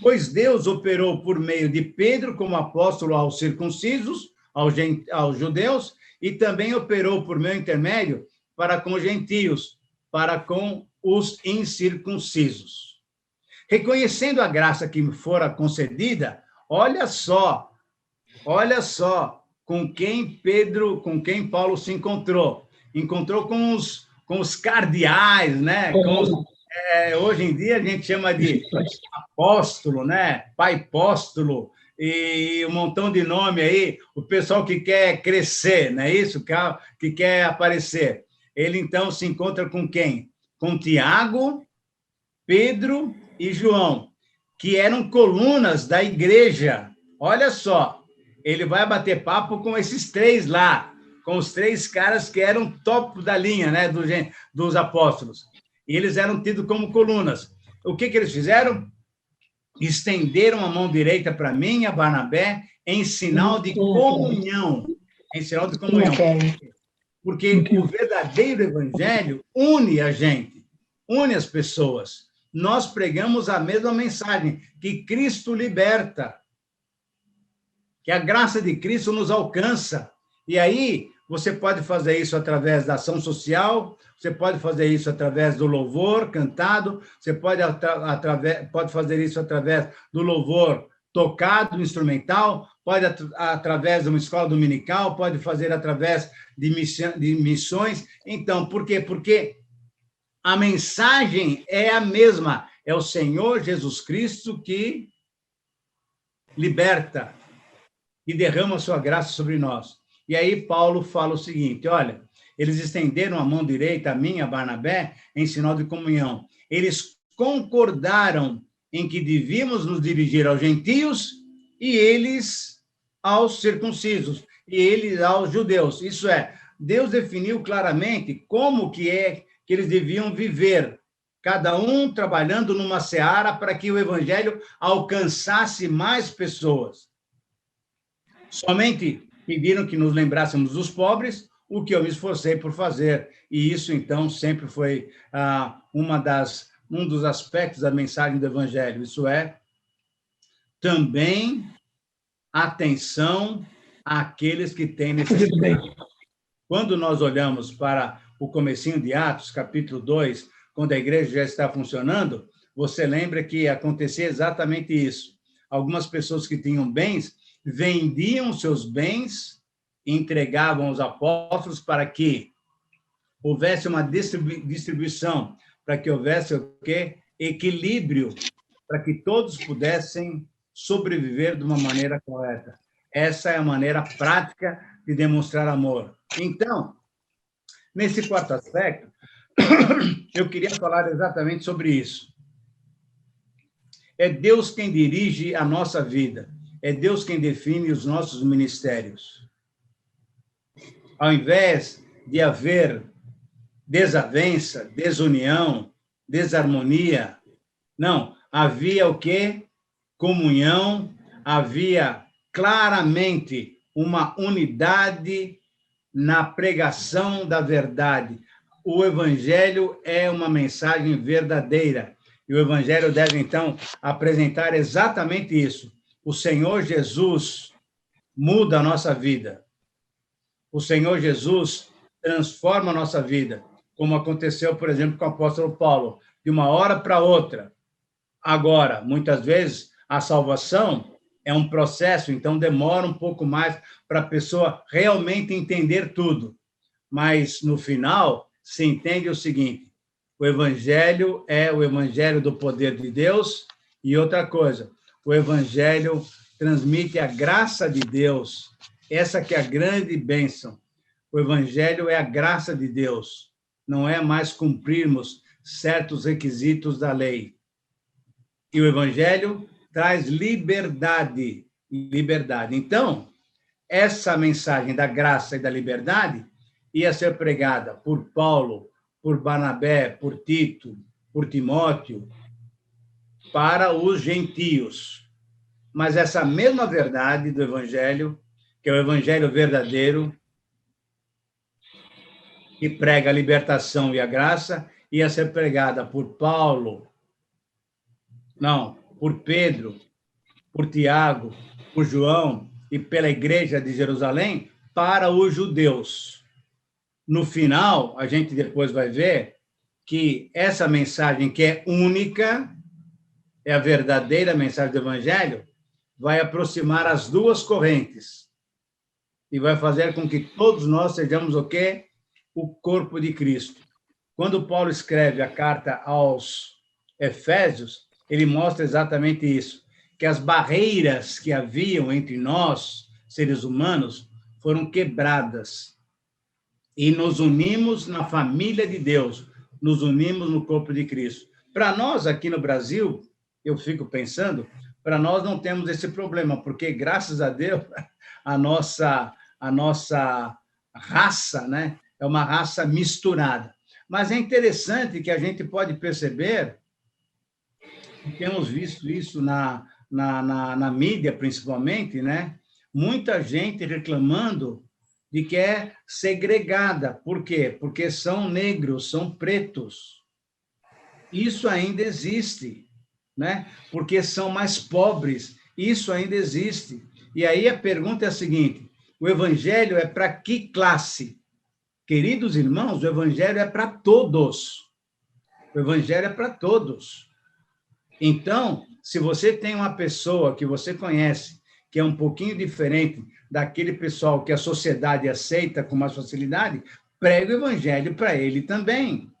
Pois Deus operou por meio de Pedro como apóstolo aos circuncisos, aos judeus, e também operou por meu intermédio para com gentios, para com os incircuncisos. Reconhecendo a graça que me fora concedida, olha só com quem Paulo se encontrou. Encontrou com os cardeais, né? Hoje em dia a gente chama de apóstolo, né? Pai apóstolo, e um montão de nome aí, o pessoal que quer crescer, não é isso? Que quer aparecer. Ele, então, se encontra com quem? Com Tiago, Pedro e João, que eram colunas da igreja. Olha só, ele vai bater papo com esses três lá, com os três caras que eram topo da linha, né, dos apóstolos. E eles eram tidos como colunas. O que eles fizeram? Estenderam a mão direita para mim, a Barnabé, em sinal de comunhão. Em sinal de comunhão. Porque o verdadeiro evangelho une a gente, une as pessoas. Nós pregamos a mesma mensagem, que Cristo liberta, que a graça de Cristo nos alcança. E aí, você pode fazer isso através da ação social, você pode fazer isso através do louvor cantado, você pode fazer isso através do louvor tocado, instrumental, pode através de uma escola dominical, pode fazer através de missões. Então, por quê? Porque a mensagem é a mesma, é o Senhor Jesus Cristo que liberta e derrama a sua graça sobre nós. E aí Paulo fala o seguinte, olha, eles estenderam a mão direita a mim, a Barnabé, em sinal de comunhão. Eles concordaram em que devíamos nos dirigir aos gentios e eles aos circuncisos, e eles aos judeus. Isso é, Deus definiu claramente como que eles deviam viver, cada um trabalhando numa seara para que o evangelho alcançasse mais pessoas. Somente pediram que nos lembrássemos dos pobres, o que eu me esforcei por fazer. E isso, então, sempre foi um dos aspectos da mensagem do Evangelho. Isso é, também atenção àqueles que têm necessidade. Quando nós olhamos para o comecinho de Atos, capítulo 2, quando a igreja já está funcionando, você lembra que acontecia exatamente isso. Algumas pessoas que tinham bens vendiam seus bens e entregavam aos apóstolos para que houvesse uma distribuição, para que houvesse o quê? Equilíbrio, para que todos pudessem sobreviver de uma maneira correta. Essa é a maneira prática de demonstrar amor. Então, nesse quarto aspecto, eu queria falar exatamente sobre isso. É Deus quem dirige a nossa vida. É Deus quem define os nossos ministérios. Ao invés de haver desavença, desunião, desarmonia, não, havia o quê? Comunhão, havia claramente uma unidade na pregação da verdade. O Evangelho é uma mensagem verdadeira. E o Evangelho deve, então, apresentar exatamente isso. O Senhor Jesus muda a nossa vida. O Senhor Jesus transforma a nossa vida, como aconteceu, por exemplo, com o apóstolo Paulo, de uma hora para outra. Agora, muitas vezes, a salvação é um processo, então demora um pouco mais para a pessoa realmente entender tudo. Mas, no final, se entende o seguinte: o Evangelho é o Evangelho do poder de Deus, e outra coisa, o Evangelho transmite a graça de Deus. Essa que é a grande bênção. O Evangelho é a graça de Deus, não é mais cumprirmos certos requisitos da lei. E o Evangelho traz liberdade. Então, essa mensagem da graça e da liberdade ia ser pregada por Paulo, por Barnabé, por Tito, por Timóteo, para os gentios. Mas essa mesma verdade do Evangelho, que é o Evangelho verdadeiro, que prega a libertação e a graça, ia ser pregada por Pedro, por Tiago, por João e pela igreja de Jerusalém para os judeus. No final, a gente depois vai ver que essa mensagem, que é única, é a verdadeira mensagem do Evangelho, vai aproximar as duas correntes e vai fazer com que todos nós sejamos o quê? O corpo de Cristo. Quando Paulo escreve a carta aos Efésios, ele mostra exatamente isso, que as barreiras que haviam entre nós, seres humanos, foram quebradas. E nos unimos na família de Deus, nos unimos no corpo de Cristo. Para nós, aqui no Brasil, eu fico pensando, para nós não temos esse problema, porque, graças a Deus, a nossa raça, né, é uma raça misturada. Mas é interessante que a gente pode perceber, e temos visto isso na mídia, principalmente, né, muita gente reclamando de que é segregada. Por quê? Porque são negros, são pretos. Isso ainda existe, né? Porque são mais pobres. Isso ainda existe. E aí a pergunta é a seguinte: o Evangelho é para que classe? Queridos irmãos, o Evangelho é para todos. O Evangelho é para todos. Então, se você tem uma pessoa que você conhece, que é um pouquinho diferente daquele pessoal que a sociedade aceita com mais facilidade, pregue o Evangelho para ele também.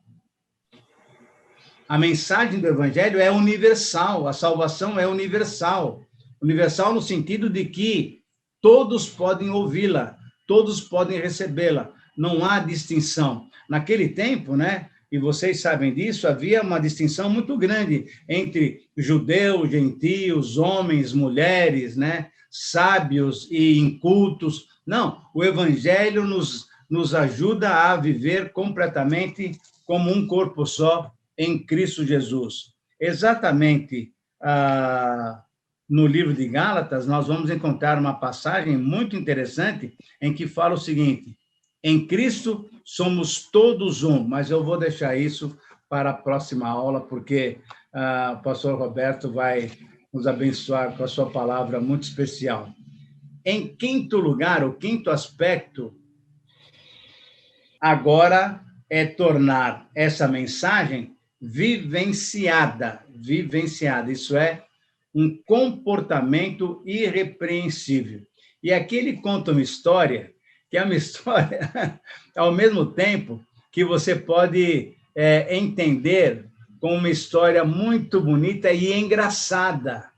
A mensagem do Evangelho é universal, a salvação é universal. Universal no sentido de que todos podem ouvi-la, todos podem recebê-la, não há distinção. Naquele tempo, né, e vocês sabem disso, havia uma distinção muito grande entre judeus, gentios, homens, mulheres, né, sábios e incultos. Não, o Evangelho nos ajuda a viver completamente como um corpo só em Cristo Jesus. Exatamente no livro de Gálatas, nós vamos encontrar uma passagem muito interessante em que fala o seguinte: em Cristo somos todos um, mas eu vou deixar isso para a próxima aula, porque o pastor Roberto vai nos abençoar com a sua palavra muito especial. Em quinto lugar, o quinto aspecto, agora é tornar essa mensagem vivenciada. Isso é um comportamento irrepreensível. E aqui ele conta uma história, que é uma história, ao mesmo tempo, que você pode entender como uma história muito bonita e engraçada.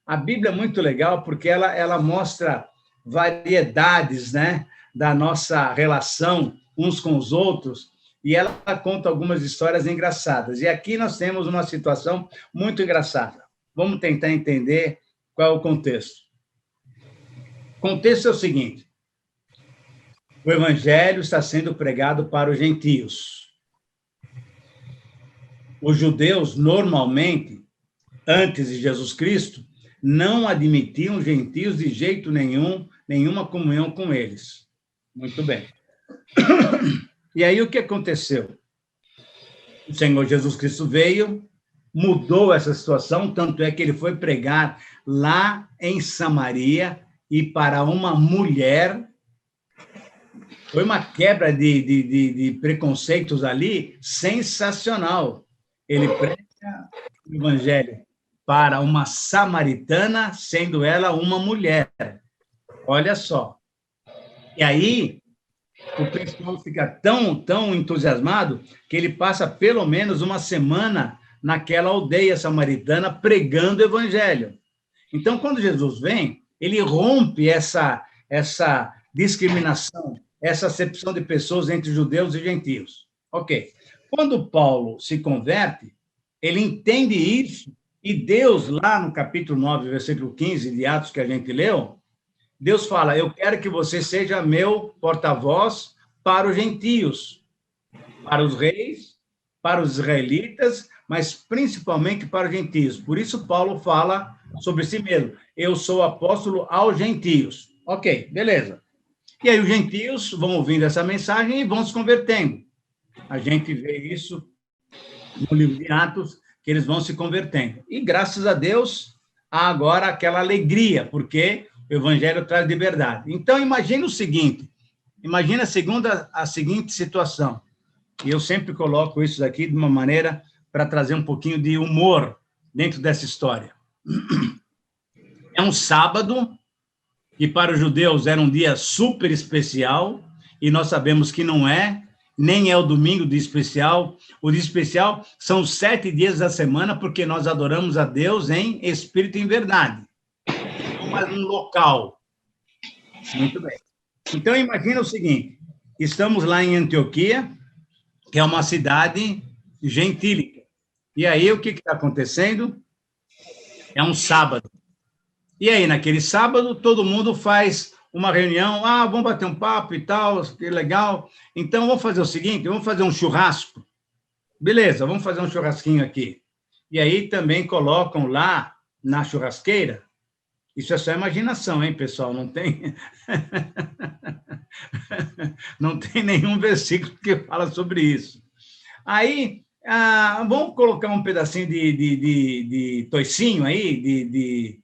A Bíblia é muito legal porque ela mostra variedades, né, da nossa relação uns com os outros, e ela conta algumas histórias engraçadas. E aqui nós temos uma situação muito engraçada. Vamos tentar entender qual é o contexto. O contexto é o seguinte: o evangelho está sendo pregado para os gentios. Os judeus, normalmente, antes de Jesus Cristo, não admitiam gentios de jeito nenhum, nenhuma comunhão com eles. Muito bem. E aí o que aconteceu? O Senhor Jesus Cristo veio, mudou essa situação, tanto é que ele foi pregar lá em Samaria e para uma mulher. Foi uma quebra de preconceitos ali sensacional. Ele prega o evangelho para uma samaritana, sendo ela uma mulher. Olha só. E aí, o pessoal fica tão entusiasmado que ele passa pelo menos uma semana naquela aldeia samaritana pregando o evangelho. Então, quando Jesus vem, ele rompe essa discriminação, essa acepção de pessoas entre judeus e gentios. Ok. Quando Paulo se converte, ele entende isso, e Deus, lá no capítulo 9, versículo 15 de Atos, que a gente leu, Deus fala: eu quero que você seja meu porta-voz para os gentios, para os reis, para os israelitas, mas principalmente para os gentios. Por isso, Paulo fala sobre si mesmo: eu sou apóstolo aos gentios. Ok, beleza. E aí os gentios vão ouvindo essa mensagem e vão se convertendo. A gente vê isso no livro de Atos, que eles vão se convertendo. E, graças a Deus, há agora aquela alegria, porque o evangelho traz liberdade. Então, imagine o seguinte, imagine a seguinte situação, e eu sempre coloco isso aqui de uma maneira para trazer um pouquinho de humor dentro dessa história. É um sábado, que para os judeus era um dia super especial, e nós sabemos que não é, nem é o domingo de especial. O dia especial são os 7 dias da semana, porque nós adoramos a Deus em espírito e em verdade. Mas um local. Muito bem. Então, imagina o seguinte, estamos lá em Antioquia, que é uma cidade gentílica. E aí, o que está acontecendo? É um sábado. E aí, naquele sábado, todo mundo faz uma reunião, vamos bater um papo e tal, que legal. Então, vamos fazer o seguinte, vamos fazer um churrasco. Beleza, vamos fazer um churrasquinho aqui. E aí também colocam lá na churrasqueira, isso é só imaginação, hein, pessoal? Não tem não tem nenhum versículo que fala sobre isso. Aí, vamos colocar um pedacinho de toicinho aí,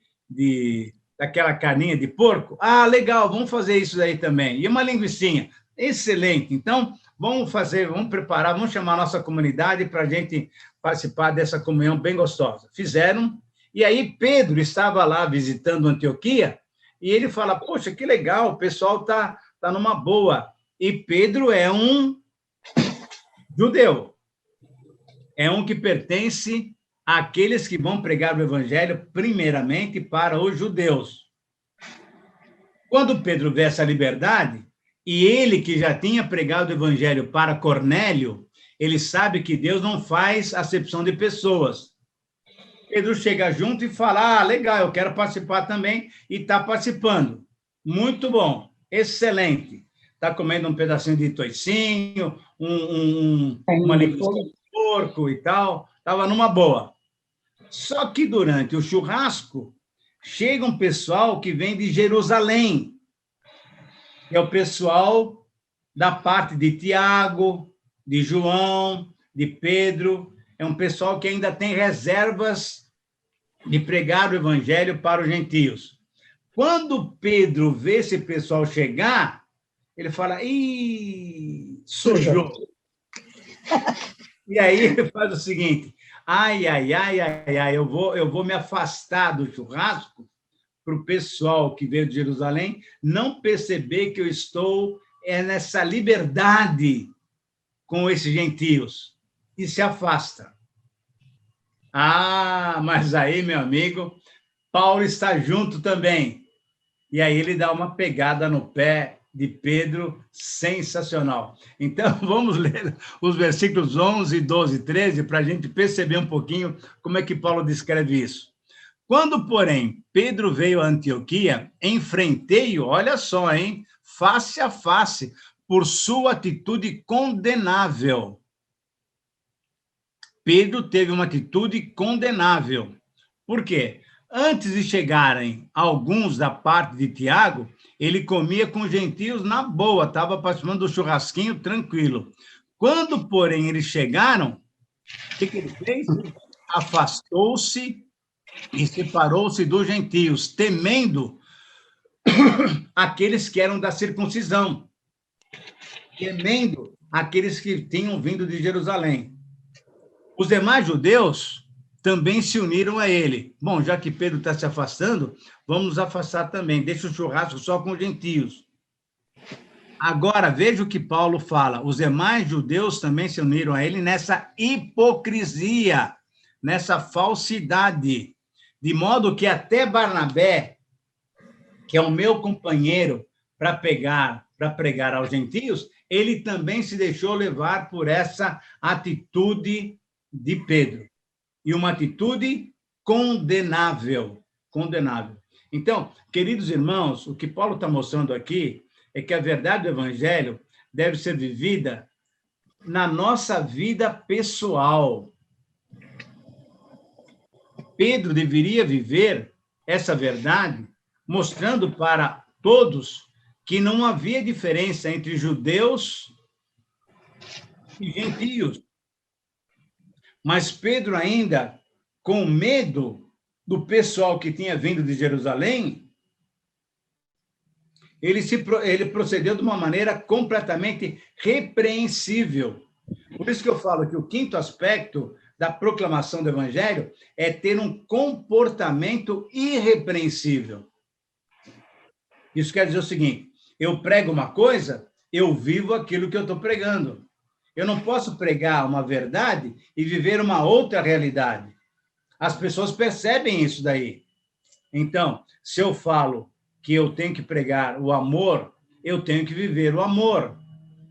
daquela carninha de porco? Legal, vamos fazer isso aí também. E uma linguicinha. Excelente. Então, vamos preparar, vamos chamar a nossa comunidade para a gente participar dessa comunhão bem gostosa. Fizeram, e aí Pedro estava lá visitando Antioquia, e ele fala: poxa, que legal, o pessoal está numa boa. E Pedro é um judeu, é um que pertence àqueles que vão pregar o evangelho primeiramente para os judeus. Quando Pedro vê essa liberdade, e ele que já tinha pregado o evangelho para Cornélio, ele sabe que Deus não faz acepção de pessoas. Pedro chega junto e fala: legal, eu quero participar também, e está participando. Muito bom, excelente. Está comendo um pedacinho de toicinho, uma linguiça de porco e tal, estava numa boa. Só que durante o churrasco, chega um pessoal que vem de Jerusalém, que é o pessoal da parte de Tiago, de João, de Pedro, é um pessoal que ainda tem reservas de pregar o evangelho para os gentios. Quando Pedro vê esse pessoal chegar, ele fala, ih, sujou. E aí ele faz o seguinte, ai, eu vou me afastar do churrasco para o pessoal que veio de Jerusalém não perceber que eu estou nessa liberdade com esses gentios. E se afasta. Ah, mas aí, meu amigo, Paulo está junto também. E aí ele dá uma pegada no pé de Pedro sensacional. Então, vamos ler os versículos 11, 12 e 13 para a gente perceber um pouquinho como é que Paulo descreve isso. Quando, porém, Pedro veio a Antioquia, enfrentei-o, olha só, hein, face a face, por sua atitude condenável. Pedro teve uma atitude condenável. Por quê? Antes de chegarem alguns da parte de Tiago, ele comia com gentios na boa, estava participando do churrasquinho tranquilo. Quando, porém, eles chegaram, o que ele fez? Afastou-se e separou-se dos gentios, temendo aqueles que eram da circuncisão, temendo aqueles que tinham vindo de Jerusalém. Os demais judeus também se uniram a ele. Bom, já que Pedro está se afastando, vamos nos afastar também. Deixa o churrasco só com os gentios. Agora, veja o que Paulo fala. Os demais judeus também se uniram a ele nessa hipocrisia, nessa falsidade. De modo que até Barnabé, que é o meu companheiro para pregar aos gentios, ele também se deixou levar por essa atitude de Pedro. E uma atitude condenável. Condenável. Então, queridos irmãos, o que Paulo está mostrando aqui é que a verdade do evangelho deve ser vivida na nossa vida pessoal. Pedro deveria viver essa verdade, mostrando para todos que não havia diferença entre judeus e gentios. Mas Pedro ainda, com medo do pessoal que tinha vindo de Jerusalém, ele procedeu de uma maneira completamente repreensível. Por isso que eu falo que o quinto aspecto da proclamação do evangelho é ter um comportamento irrepreensível. Isso quer dizer o seguinte, eu prego uma coisa, eu vivo aquilo que eu estou pregando. Eu não posso pregar uma verdade e viver uma outra realidade. As pessoas percebem isso daí. Então, se eu falo que eu tenho que pregar o amor, eu tenho que viver o amor.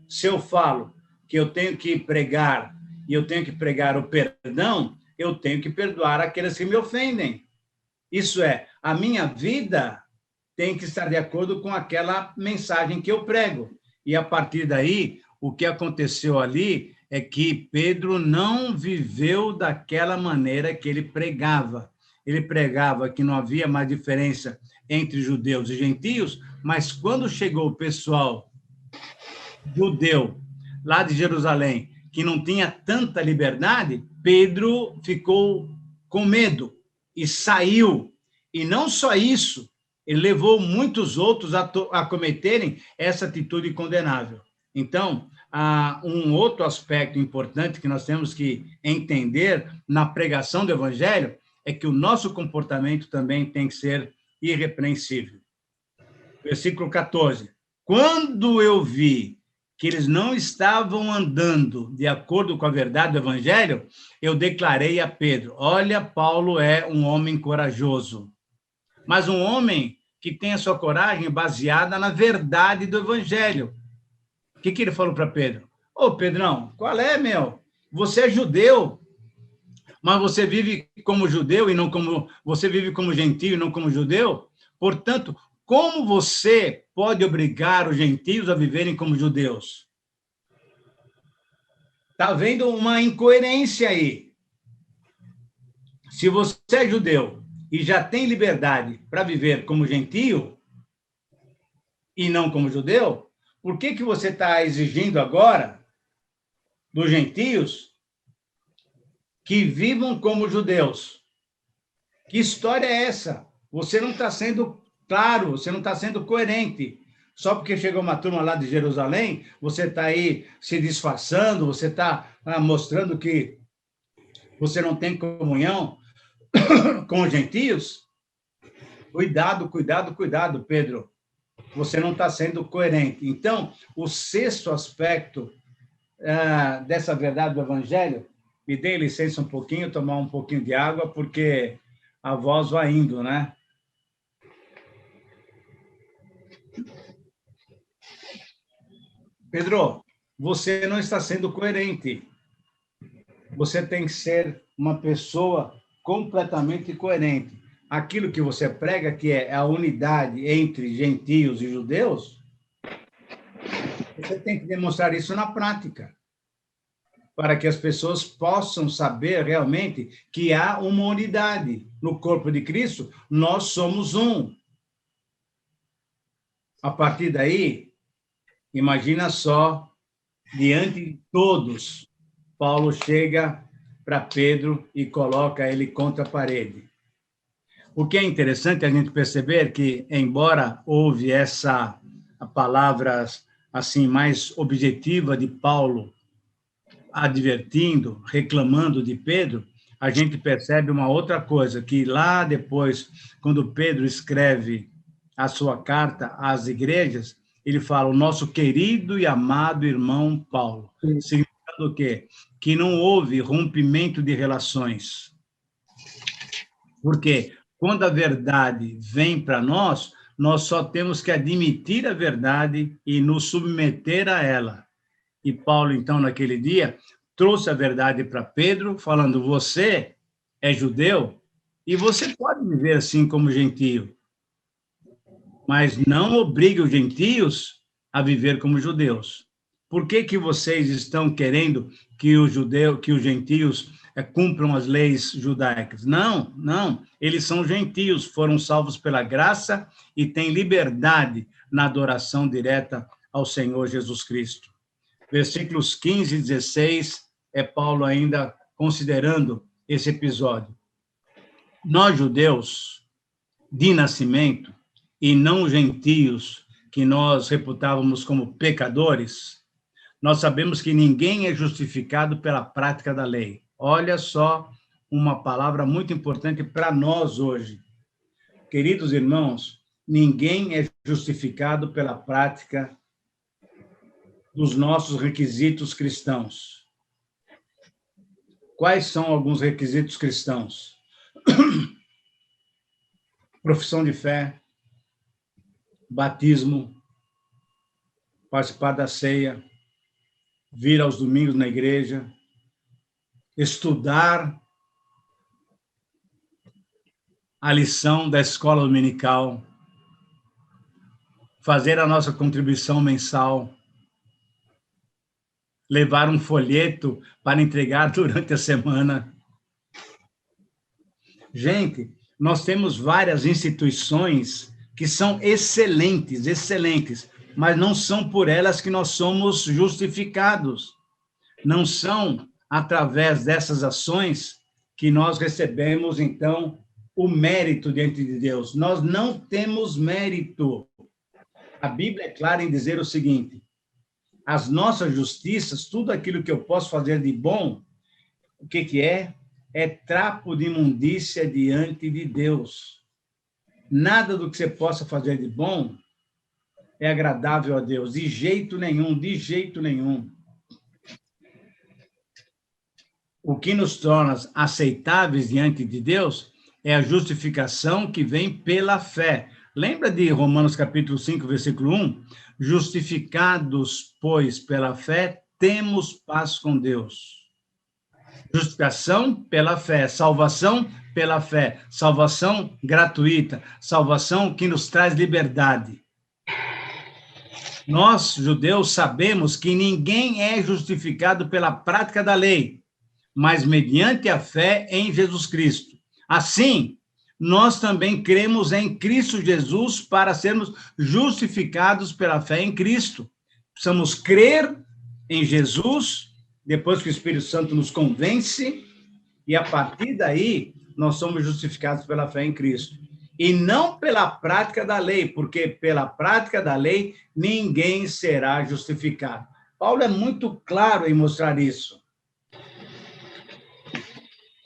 Se eu falo que eu tenho que pregar e eu tenho que pregar o perdão, eu tenho que perdoar aqueles que me ofendem. Isso é, a minha vida tem que estar de acordo com aquela mensagem que eu prego. E, a partir daí, o que aconteceu ali é que Pedro não viveu daquela maneira que ele pregava. Ele pregava que não havia mais diferença entre judeus e gentios, mas quando chegou o pessoal judeu lá de Jerusalém, que não tinha tanta liberdade, Pedro ficou com medo e saiu. E não só isso, ele levou muitos outros a cometerem essa atitude condenável. Então, um outro aspecto importante que nós temos que entender na pregação do evangelho é que o nosso comportamento também tem que ser irrepreensível. Versículo 14. Quando eu vi que eles não estavam andando de acordo com a verdade do evangelho, eu declarei a Pedro, olha, Paulo é um homem corajoso, mas um homem que tem a sua coragem baseada na verdade do evangelho. O que ele falou para Pedro? Ô, Pedrão, qual é, meu? Você é judeu, mas você vive como judeu e não como... Você vive como gentio e não como judeu? Portanto, como você pode obrigar os gentios a viverem como judeus? Está havendo uma incoerência aí. Se você é judeu e já tem liberdade para viver como gentio e não como judeu, por que você está exigindo agora dos gentios que vivam como judeus? Que história é essa? Você não está sendo claro, você não está sendo coerente. Só porque chegou uma turma lá de Jerusalém, você está aí se disfarçando, você está mostrando que você não tem comunhão com os gentios? Cuidado, cuidado, cuidado, Pedro. Você não está sendo coerente. Então, o sexto aspecto dessa verdade do Evangelho, me dê licença um pouquinho, tomar um pouquinho de água, porque a voz vai indo, né? Pedro, você não está sendo coerente. Você tem que ser uma pessoa completamente coerente. Aquilo que você prega, que é a unidade entre gentios e judeus, você tem que demonstrar isso na prática, para que as pessoas possam saber realmente que há uma unidade. No corpo de Cristo, nós somos um. A partir daí, imagina só, diante de todos, Paulo chega para Pedro e coloca ele contra a parede. O que é interessante a gente perceber que, embora houve essa palavra assim mais objetiva de Paulo, advertindo, reclamando de Pedro, a gente percebe uma outra coisa, que lá depois, quando Pedro escreve a sua carta às igrejas, ele fala, o nosso querido e amado irmão Paulo. Significando o quê? Que não houve rompimento de relações. Porque quando a verdade vem para nós, nós só temos que admitir a verdade e nos submeter a ela. E Paulo, então, naquele dia, trouxe a verdade para Pedro, falando, você é judeu e você pode viver assim como gentio, mas não obrigue os gentios a viver como judeus. Por que vocês estão querendo que os gentios cumpram as leis judaicas? Não, não. Eles são gentios, foram salvos pela graça e têm liberdade na adoração direta ao Senhor Jesus Cristo. Versículos 15 e 16, é Paulo ainda considerando esse episódio. Nós, judeus, de nascimento, e não gentios, que nós reputávamos como pecadores, nós sabemos que ninguém é justificado pela prática da lei. Olha só uma palavra muito importante para nós hoje. Queridos irmãos, ninguém é justificado pela prática dos nossos requisitos cristãos. Quais são alguns requisitos cristãos? Profissão de fé, batismo, participar da ceia, vir aos domingos na igreja, estudar a lição da escola dominical, fazer a nossa contribuição mensal, levar um folheto para entregar durante a semana. Gente, nós temos várias instituições que são excelentes, excelentes, mas não são por elas que nós somos justificados. Não são através dessas ações que nós recebemos, então, o mérito diante de Deus. Nós não temos mérito. A Bíblia é clara em dizer o seguinte, as nossas justiças, tudo aquilo que eu posso fazer de bom, o que é? É trapo de imundícia diante de Deus. Nada do que você possa fazer de bom é agradável a Deus, de jeito nenhum, de jeito nenhum. O que nos torna aceitáveis diante de Deus é a justificação que vem pela fé. Lembra de Romanos capítulo 5, versículo 1? Justificados, pois, pela fé, temos paz com Deus. Justificação pela fé, salvação pela fé, salvação gratuita, salvação que nos traz liberdade. Nós, judeus, sabemos que ninguém é justificado pela prática da lei, mas mediante a fé em Jesus Cristo. Assim, nós também cremos em Cristo Jesus para sermos justificados pela fé em Cristo. Precisamos crer em Jesus, depois que o Espírito Santo nos convence, e a partir daí nós somos justificados pela fé em Cristo. E não pela prática da lei, porque pela prática da lei ninguém será justificado. Paulo é muito claro em mostrar isso.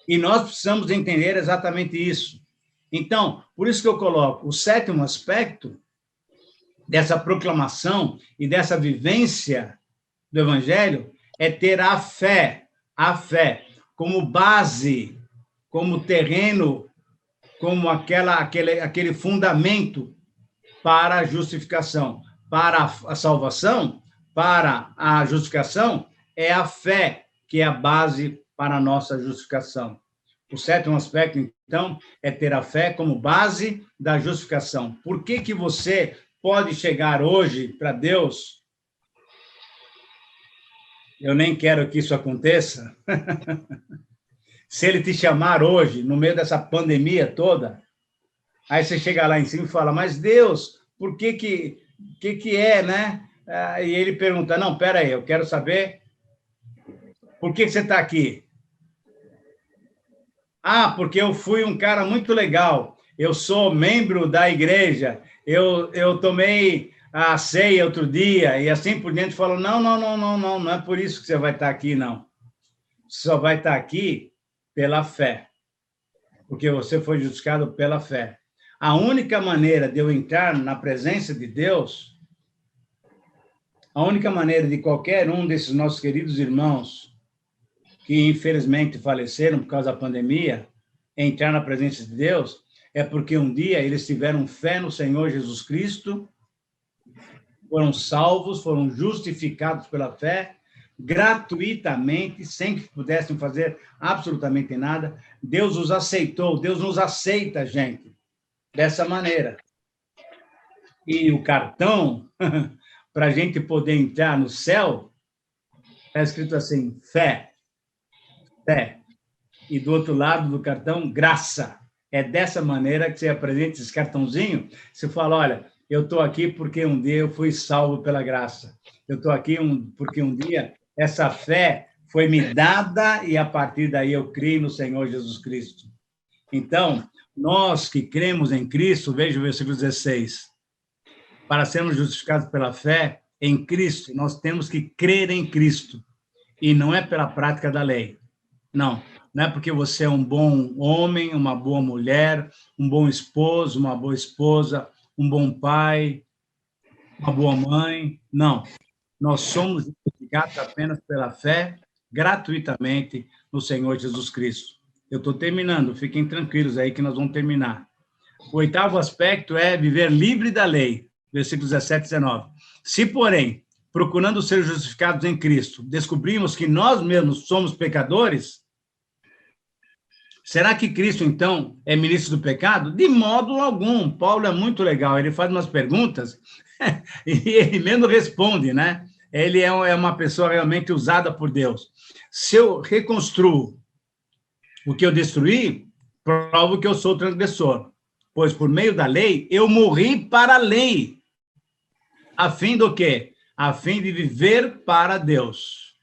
E nós precisamos entender exatamente isso. Então, por isso que eu coloco o sétimo aspecto dessa proclamação e dessa vivência do Evangelho é ter a fé como base, como terreno, como aquele fundamento para a justificação. Para a salvação, para a justificação, é a fé que é a base para a nossa justificação. O sétimo aspecto, então, é ter a fé como base da justificação. Por que que você pode chegar hoje para Deus? Eu nem quero que isso aconteça. Se ele te chamar hoje, no meio dessa pandemia toda, aí você chega lá em cima e fala, mas Deus, por que é, né? E ele pergunta, não, pera aí, eu quero saber por que você está aqui. Ah, porque eu fui um cara muito legal, eu sou membro da igreja, eu tomei a ceia outro dia, e assim por diante, falo, não é por isso que você vai estar aqui, não. Você só vai estar aqui pela fé, porque você foi justificado pela fé. A única maneira de eu entrar na presença de Deus, a única maneira de qualquer um desses nossos queridos irmãos que infelizmente faleceram por causa da pandemia, entrar na presença de Deus, é porque um dia eles tiveram fé no Senhor Jesus Cristo, foram salvos, foram justificados pela fé, gratuitamente, sem que pudessem fazer absolutamente nada. Deus os aceitou, Deus nos aceita, gente, dessa maneira. E o cartão, para a gente poder entrar no céu, está escrito assim, fé. E do outro lado do cartão, graça. É dessa maneira que você apresenta esse cartãozinho, você fala, olha, eu estou aqui porque um dia eu fui salvo pela graça. Eu estou aqui porque um dia essa fé foi me dada e a partir daí eu criei no Senhor Jesus Cristo. Então, nós que cremos em Cristo, veja o versículo 16, para sermos justificados pela fé em Cristo, nós temos que crer em Cristo e não é pela prática da lei. Não é porque você é um bom homem, uma boa mulher, um bom esposo, uma boa esposa, um bom pai, uma boa mãe. Não. Nós somos justificados apenas pela fé, gratuitamente, no Senhor Jesus Cristo. Eu estou terminando, fiquem tranquilos aí que nós vamos terminar. O oitavo aspecto é viver livre da lei, versículos 17 e 19. Se, porém, procurando ser justificados em Cristo, descobrimos que nós mesmos somos pecadores, será que Cristo, então, é ministro do pecado? De modo algum. Paulo é muito legal, ele faz umas perguntas e ele mesmo responde, né? Ele é uma pessoa realmente usada por Deus. Se eu reconstruo o que eu destruí, provo que eu sou transgressor, pois por meio da lei, eu morri para a lei, a fim do quê? A fim de viver para Deus.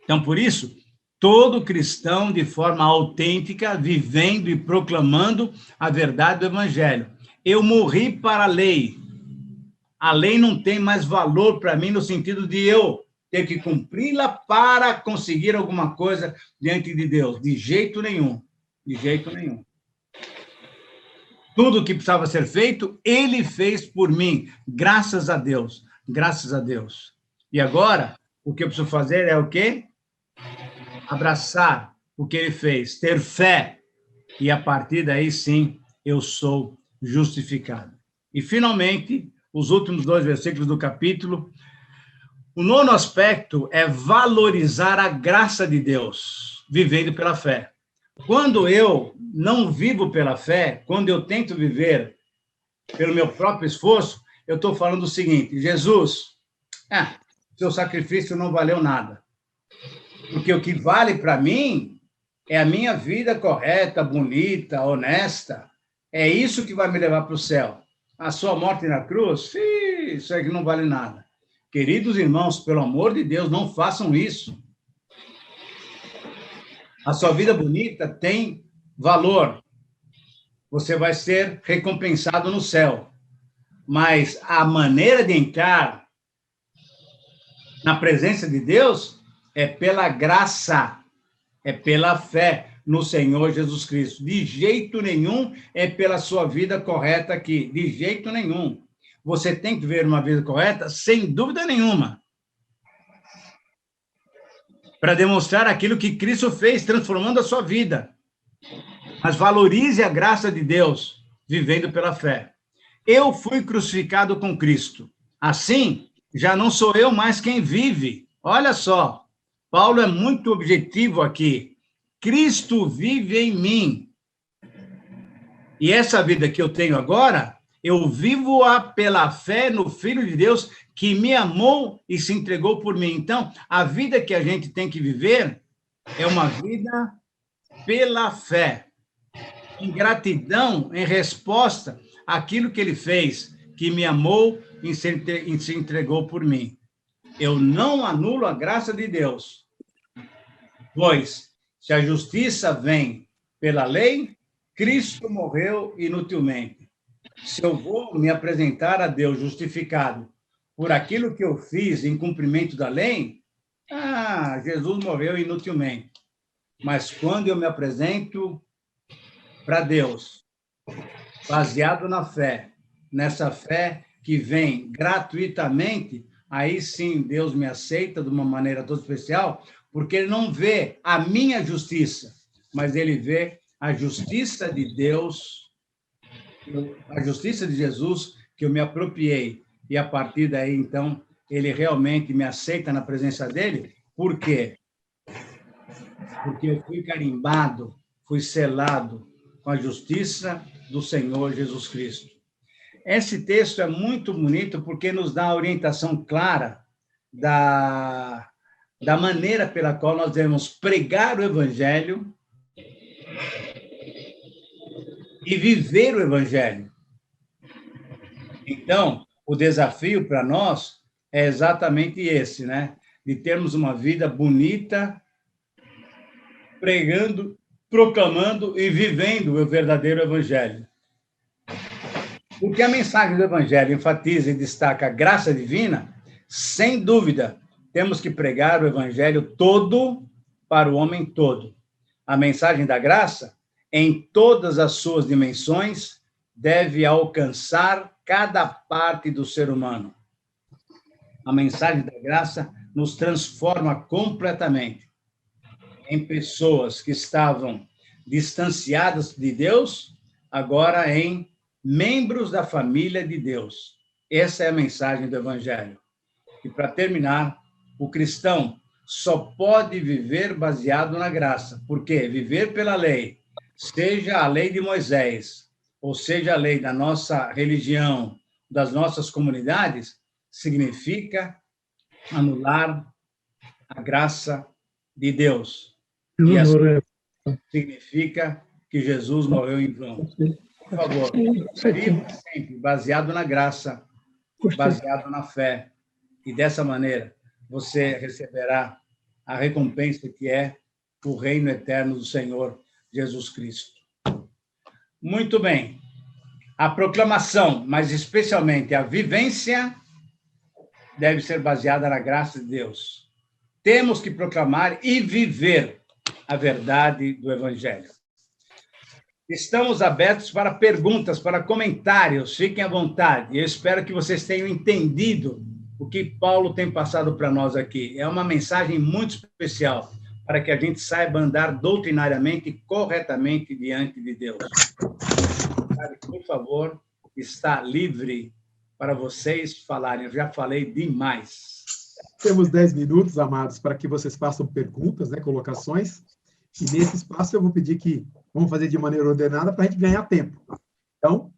Então, por isso, todo cristão, de forma autêntica, vivendo e proclamando a verdade do Evangelho. Eu morri para a lei. A lei não tem mais valor para mim no sentido de eu ter que cumpri-la para conseguir alguma coisa diante de Deus. De jeito nenhum. De jeito nenhum. Tudo o que precisava ser feito, ele fez por mim. Graças a Deus. Graças a Deus. E agora, o que eu preciso fazer é o quê? Abraçar o que ele fez, ter fé, e a partir daí, sim, eu sou justificado. E, finalmente, os últimos 2 versículos do capítulo, o 9º aspecto é valorizar a graça de Deus, vivendo pela fé. Quando eu não vivo pela fé, quando eu tento viver pelo meu próprio esforço, eu estou falando o seguinte, Jesus, seu sacrifício não valeu nada. Porque o que vale para mim é a minha vida correta, bonita, honesta. É isso que vai me levar para o céu. A sua morte na cruz, isso aí que não vale nada. Queridos irmãos, pelo amor de Deus, não façam isso. A sua vida bonita tem valor. Você vai ser recompensado no céu. Mas a maneira de entrar na presença de Deus é pela graça, é pela fé no Senhor Jesus Cristo. De jeito nenhum é pela sua vida correta aqui. De jeito nenhum. Você tem que ver uma vida correta, sem dúvida nenhuma, para demonstrar aquilo que Cristo fez, transformando a sua vida. Mas valorize a graça de Deus, vivendo pela fé. Eu fui crucificado com Cristo. Assim, já não sou eu mais quem vive. Olha só, Paulo é muito objetivo aqui. Cristo vive em mim. E essa vida que eu tenho agora, eu vivo-a pela fé no Filho de Deus que me amou e se entregou por mim. Então, a vida que a gente tem que viver é uma vida pela fé, em gratidão, em resposta àquilo que ele fez, que me amou e se entregou por mim. Eu não anulo a graça de Deus, pois, se a justiça vem pela lei, Cristo morreu inutilmente. Se eu vou me apresentar a Deus justificado por aquilo que eu fiz em cumprimento da lei, Jesus morreu inutilmente. Mas quando eu me apresento para Deus, baseado na fé, nessa fé que vem gratuitamente, aí sim Deus me aceita de uma maneira toda especial, porque ele não vê a minha justiça, mas ele vê a justiça de Deus, a justiça de Jesus, que eu me apropriei. E a partir daí, então, ele realmente me aceita na presença dele. Por quê? Porque eu fui carimbado, fui selado com a justiça do Senhor Jesus Cristo. Esse texto é muito bonito porque nos dá a orientação clara da maneira pela qual nós devemos pregar o Evangelho e viver o Evangelho. Então, o desafio para nós é exatamente esse, né? De termos uma vida bonita, pregando, proclamando e vivendo o verdadeiro Evangelho. Porque a mensagem do Evangelho enfatiza e destaca a graça divina, sem dúvida, temos que pregar o Evangelho todo para o homem todo. A mensagem da graça, em todas as suas dimensões, deve alcançar cada parte do ser humano. A mensagem da graça nos transforma completamente em pessoas que estavam distanciadas de Deus, agora em membros da família de Deus. Essa é a mensagem do Evangelho. E, para terminar, o cristão só pode viver baseado na graça. Por quê? Viver pela lei, seja a lei de Moisés, ou seja a lei da nossa religião, das nossas comunidades, significa anular a graça de Deus. E assim significa que Jesus morreu em vão. Por favor, viva sempre baseado na graça, baseado na fé. E dessa maneira, você receberá a recompensa que é o reino eterno do Senhor Jesus Cristo. Muito bem. A proclamação, mas especialmente a vivência, deve ser baseada na graça de Deus. Temos que proclamar e viver a verdade do Evangelho. Estamos abertos para perguntas, para comentários. Fiquem à vontade. Eu espero que vocês tenham entendido o que Paulo tem passado para nós aqui. É uma mensagem muito especial para que a gente saiba andar doutrinariamente e corretamente diante de Deus. Por favor, está livre para vocês falarem. Eu já falei demais. Temos 10 minutos, amados, para que vocês façam perguntas, né, colocações. E nesse espaço eu vou pedir que vamos fazer de maneira ordenada para a gente ganhar tempo. Então,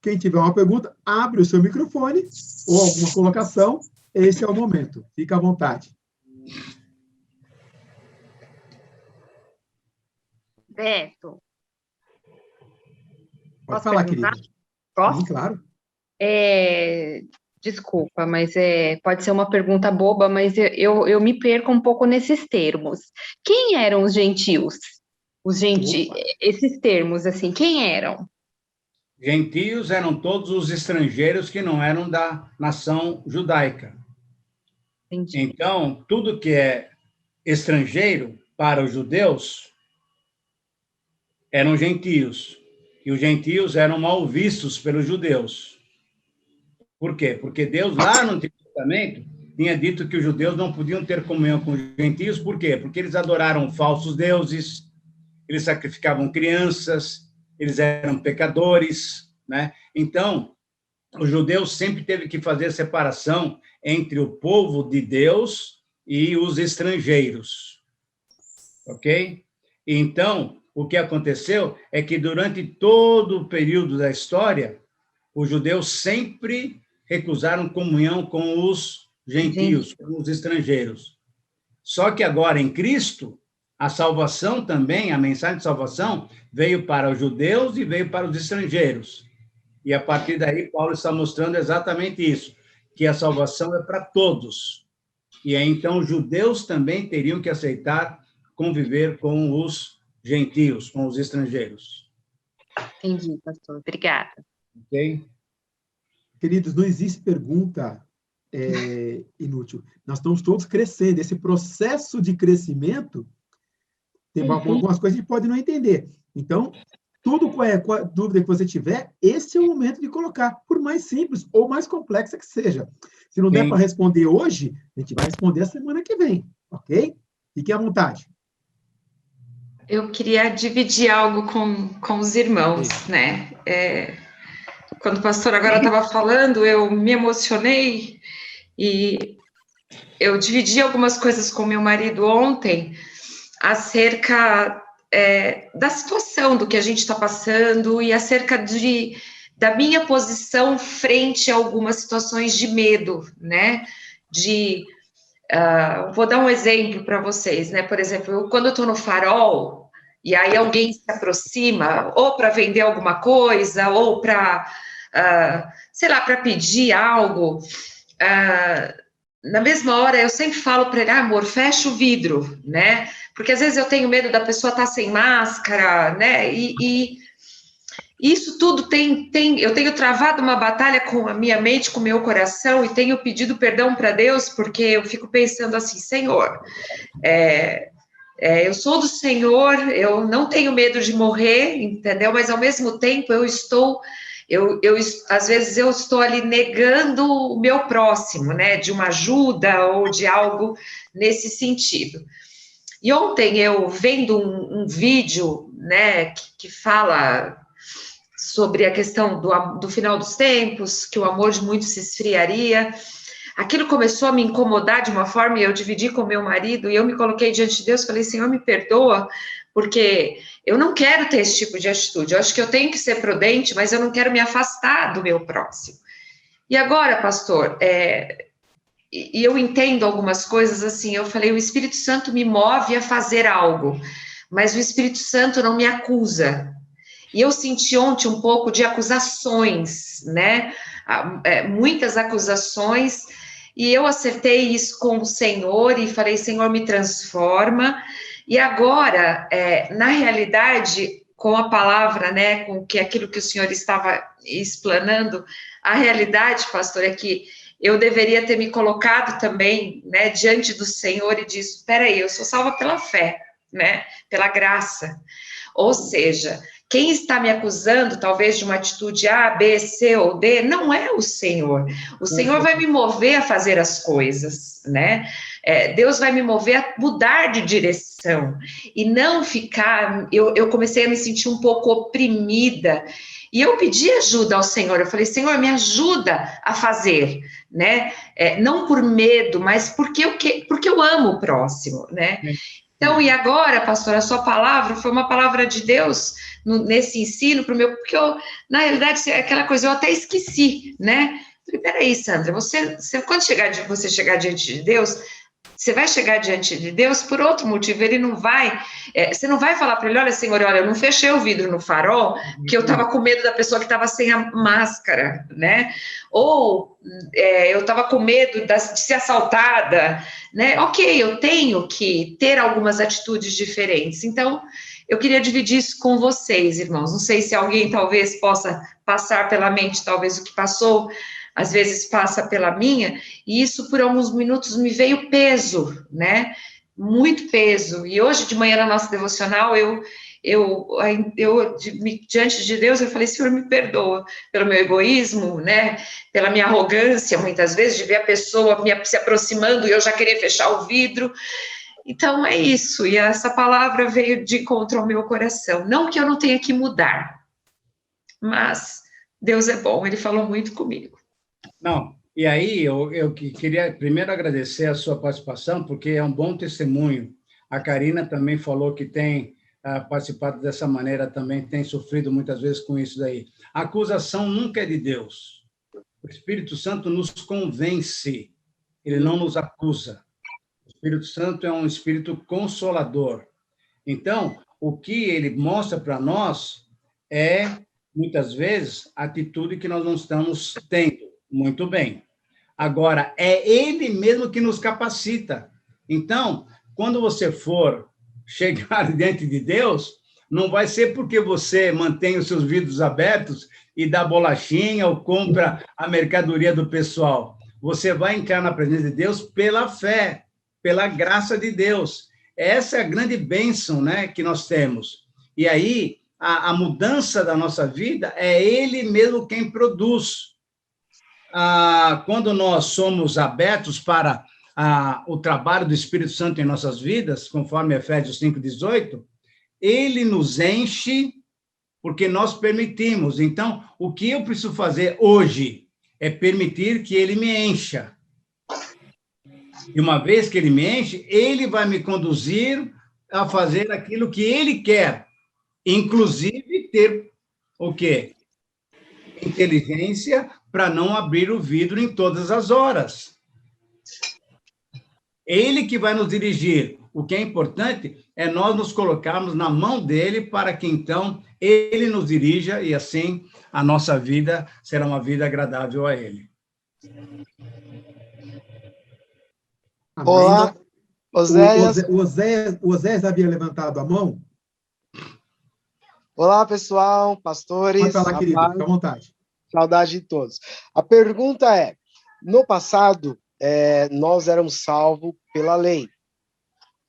quem tiver uma pergunta, abre o seu microfone ou alguma colocação. Esse é o momento. Fica à vontade. Beto, Pode falar, querida. Posso? Sim, claro. Desculpa, mas pode ser uma pergunta boba, mas eu me perco um pouco nesses termos. Quem eram os gentios? Esses termos, assim, quem eram? Gentios eram todos os estrangeiros que não eram da nação judaica. Entendi. Então, tudo que é estrangeiro para os judeus eram gentios. E os gentios eram mal vistos pelos judeus. Por quê? Porque Deus, lá no Antigo Testamento, tinha dito que os judeus não podiam ter comunhão com os gentios. Por quê? Porque eles adoraram falsos deuses, eles sacrificavam crianças, eles eram pecadores, né? Então, os judeus sempre teve que fazer separação entre o povo de Deus e os estrangeiros, ok? Então, o que aconteceu é que durante todo o período da história, os judeus sempre recusaram comunhão com os gentios, com os estrangeiros. Só que agora, em Cristo, a salvação também, a mensagem de salvação, veio para os judeus e veio para os estrangeiros. E, a partir daí, Paulo está mostrando exatamente isso, que a salvação é para todos. E aí, então, os judeus também teriam que aceitar conviver com os gentios, com os estrangeiros. Entendi, pastor. Obrigada. Ok? Queridos, não existe pergunta inútil. Nós estamos todos crescendo. Esse processo de crescimento, tem algumas coisas que a gente pode não entender. Então, qual a dúvida que você tiver, esse é o momento de colocar, por mais simples ou mais complexa que seja. Se não der para responder hoje, a gente vai responder a semana que vem, ok? Fique à vontade. Eu queria dividir algo com os irmãos, né? Quando o pastor agora estava falando, eu me emocionei e eu dividi algumas coisas com meu marido ontem acerca da situação do que a gente está passando e acerca da minha posição frente a algumas situações de medo, né? Vou dar um exemplo para vocês, né? Por exemplo, quando eu estou no farol e aí alguém se aproxima, ou para vender alguma coisa, ou para, sei lá, para pedir algo, na mesma hora eu sempre falo para ele, amor, fecha o vidro, né? Porque às vezes eu tenho medo da pessoa estar sem máscara, né? E isso tudo eu tenho travado uma batalha com a minha mente, com o meu coração, e tenho pedido perdão para Deus, porque eu fico pensando assim, Senhor, eu sou do Senhor, eu não tenho medo de morrer, entendeu? Mas ao mesmo tempo às vezes eu estou ali negando o meu próximo, né? De uma ajuda ou de algo nesse sentido. E ontem eu vendo um vídeo, né? Que fala sobre a questão do final dos tempos, que o amor de muitos se esfriaria. Aquilo começou a me incomodar de uma forma, e eu dividi com meu marido, e eu me coloquei diante de Deus, falei, Senhor, me perdoa, porque eu não quero ter esse tipo de atitude, eu acho que eu tenho que ser prudente, mas eu não quero me afastar do meu próximo. E agora, pastor, e eu entendo algumas coisas assim, eu falei, o Espírito Santo me move a fazer algo, mas o Espírito Santo não me acusa. E eu senti ontem um pouco de acusações, né? Muitas acusações, e eu acertei isso com o Senhor e falei, Senhor, me transforma. E agora, na realidade, com a palavra, né, com aquilo que o Senhor estava explanando, a realidade, pastor, é que eu deveria ter me colocado também, né, diante do Senhor e disse, espera aí, eu sou salva pela fé, né, pela graça. Ou seja, quem está me acusando, talvez, de uma atitude A, B, C ou D, não é o Senhor. O Senhor vai me mover a fazer as coisas, né? Deus vai me mover a mudar de direção e não ficar... Eu comecei a me sentir um pouco oprimida e eu pedi ajuda ao Senhor. Eu falei, Senhor, me ajuda a fazer, né? Não por medo, mas porque eu amo o próximo, né? Então, e agora, pastor, a sua palavra foi uma palavra de Deus nesse ensino para o meu, porque na realidade, aquela coisa eu até esqueci, né? Falei, peraí, Sandra, quando você chegar diante de Deus, Você vai chegar diante de Deus por outro motivo, ele não vai, você não vai falar para ele, olha, Senhor, olha, eu não fechei o vidro no farol, porque eu estava com medo da pessoa que estava sem a máscara, né? Ou eu estava com medo de ser assaltada, né? Ok, eu tenho que ter algumas atitudes diferentes. Então, eu queria dividir isso com vocês, irmãos. Não sei se alguém talvez possa passar pela mente, talvez o que passou, às vezes passa pela minha, e isso por alguns minutos me veio peso, né? Muito peso. E hoje de manhã na nossa devocional, diante de Deus, eu falei, Senhor, me perdoa pelo meu egoísmo, né? Pela minha arrogância, muitas vezes, de ver a pessoa se aproximando e eu já querer fechar o vidro. Então, é isso. E essa palavra veio de encontro ao meu coração. Não que eu não tenha que mudar, mas Deus é bom, Ele falou muito comigo. Não, e aí eu queria primeiro agradecer a sua participação, porque é um bom testemunho. A Karina também falou que tem participado dessa maneira, também tem sofrido muitas vezes com isso daí. A acusação nunca é de Deus. O Espírito Santo nos convence, ele não nos acusa. O Espírito Santo é um espírito consolador. Então, o que ele mostra para nós é, muitas vezes, a atitude que nós não estamos tendo. Muito bem. Agora, é ele mesmo que nos capacita. Então, quando você for chegar diante de Deus, não vai ser porque você mantém os seus vidros abertos e dá bolachinha ou compra a mercadoria do pessoal. Você vai entrar na presença de Deus pela fé, pela graça de Deus. Essa é a grande bênção, né, que nós temos. E aí, a mudança da nossa vida é ele mesmo quem produz. Quando nós somos abertos para o trabalho do Espírito Santo em nossas vidas, conforme Efésios 5:18, ele nos enche porque nós permitimos. Então, o que eu preciso fazer hoje é permitir que ele me encha. E uma vez que ele me enche, ele vai me conduzir a fazer aquilo que ele quer, inclusive ter o quê? Inteligência para não abrir o vidro em todas as horas. Ele que vai nos dirigir. O que é importante é nós nos colocarmos na mão dele para que, então, ele nos dirija e, assim, a nossa vida será uma vida agradável a ele. Olá, Oséias. O Oséias havia levantado a mão. Olá, pessoal, pastores. Pode falar, querido, fica à vontade. Saudade de todos. A pergunta é, no passado, nós éramos salvos pela lei.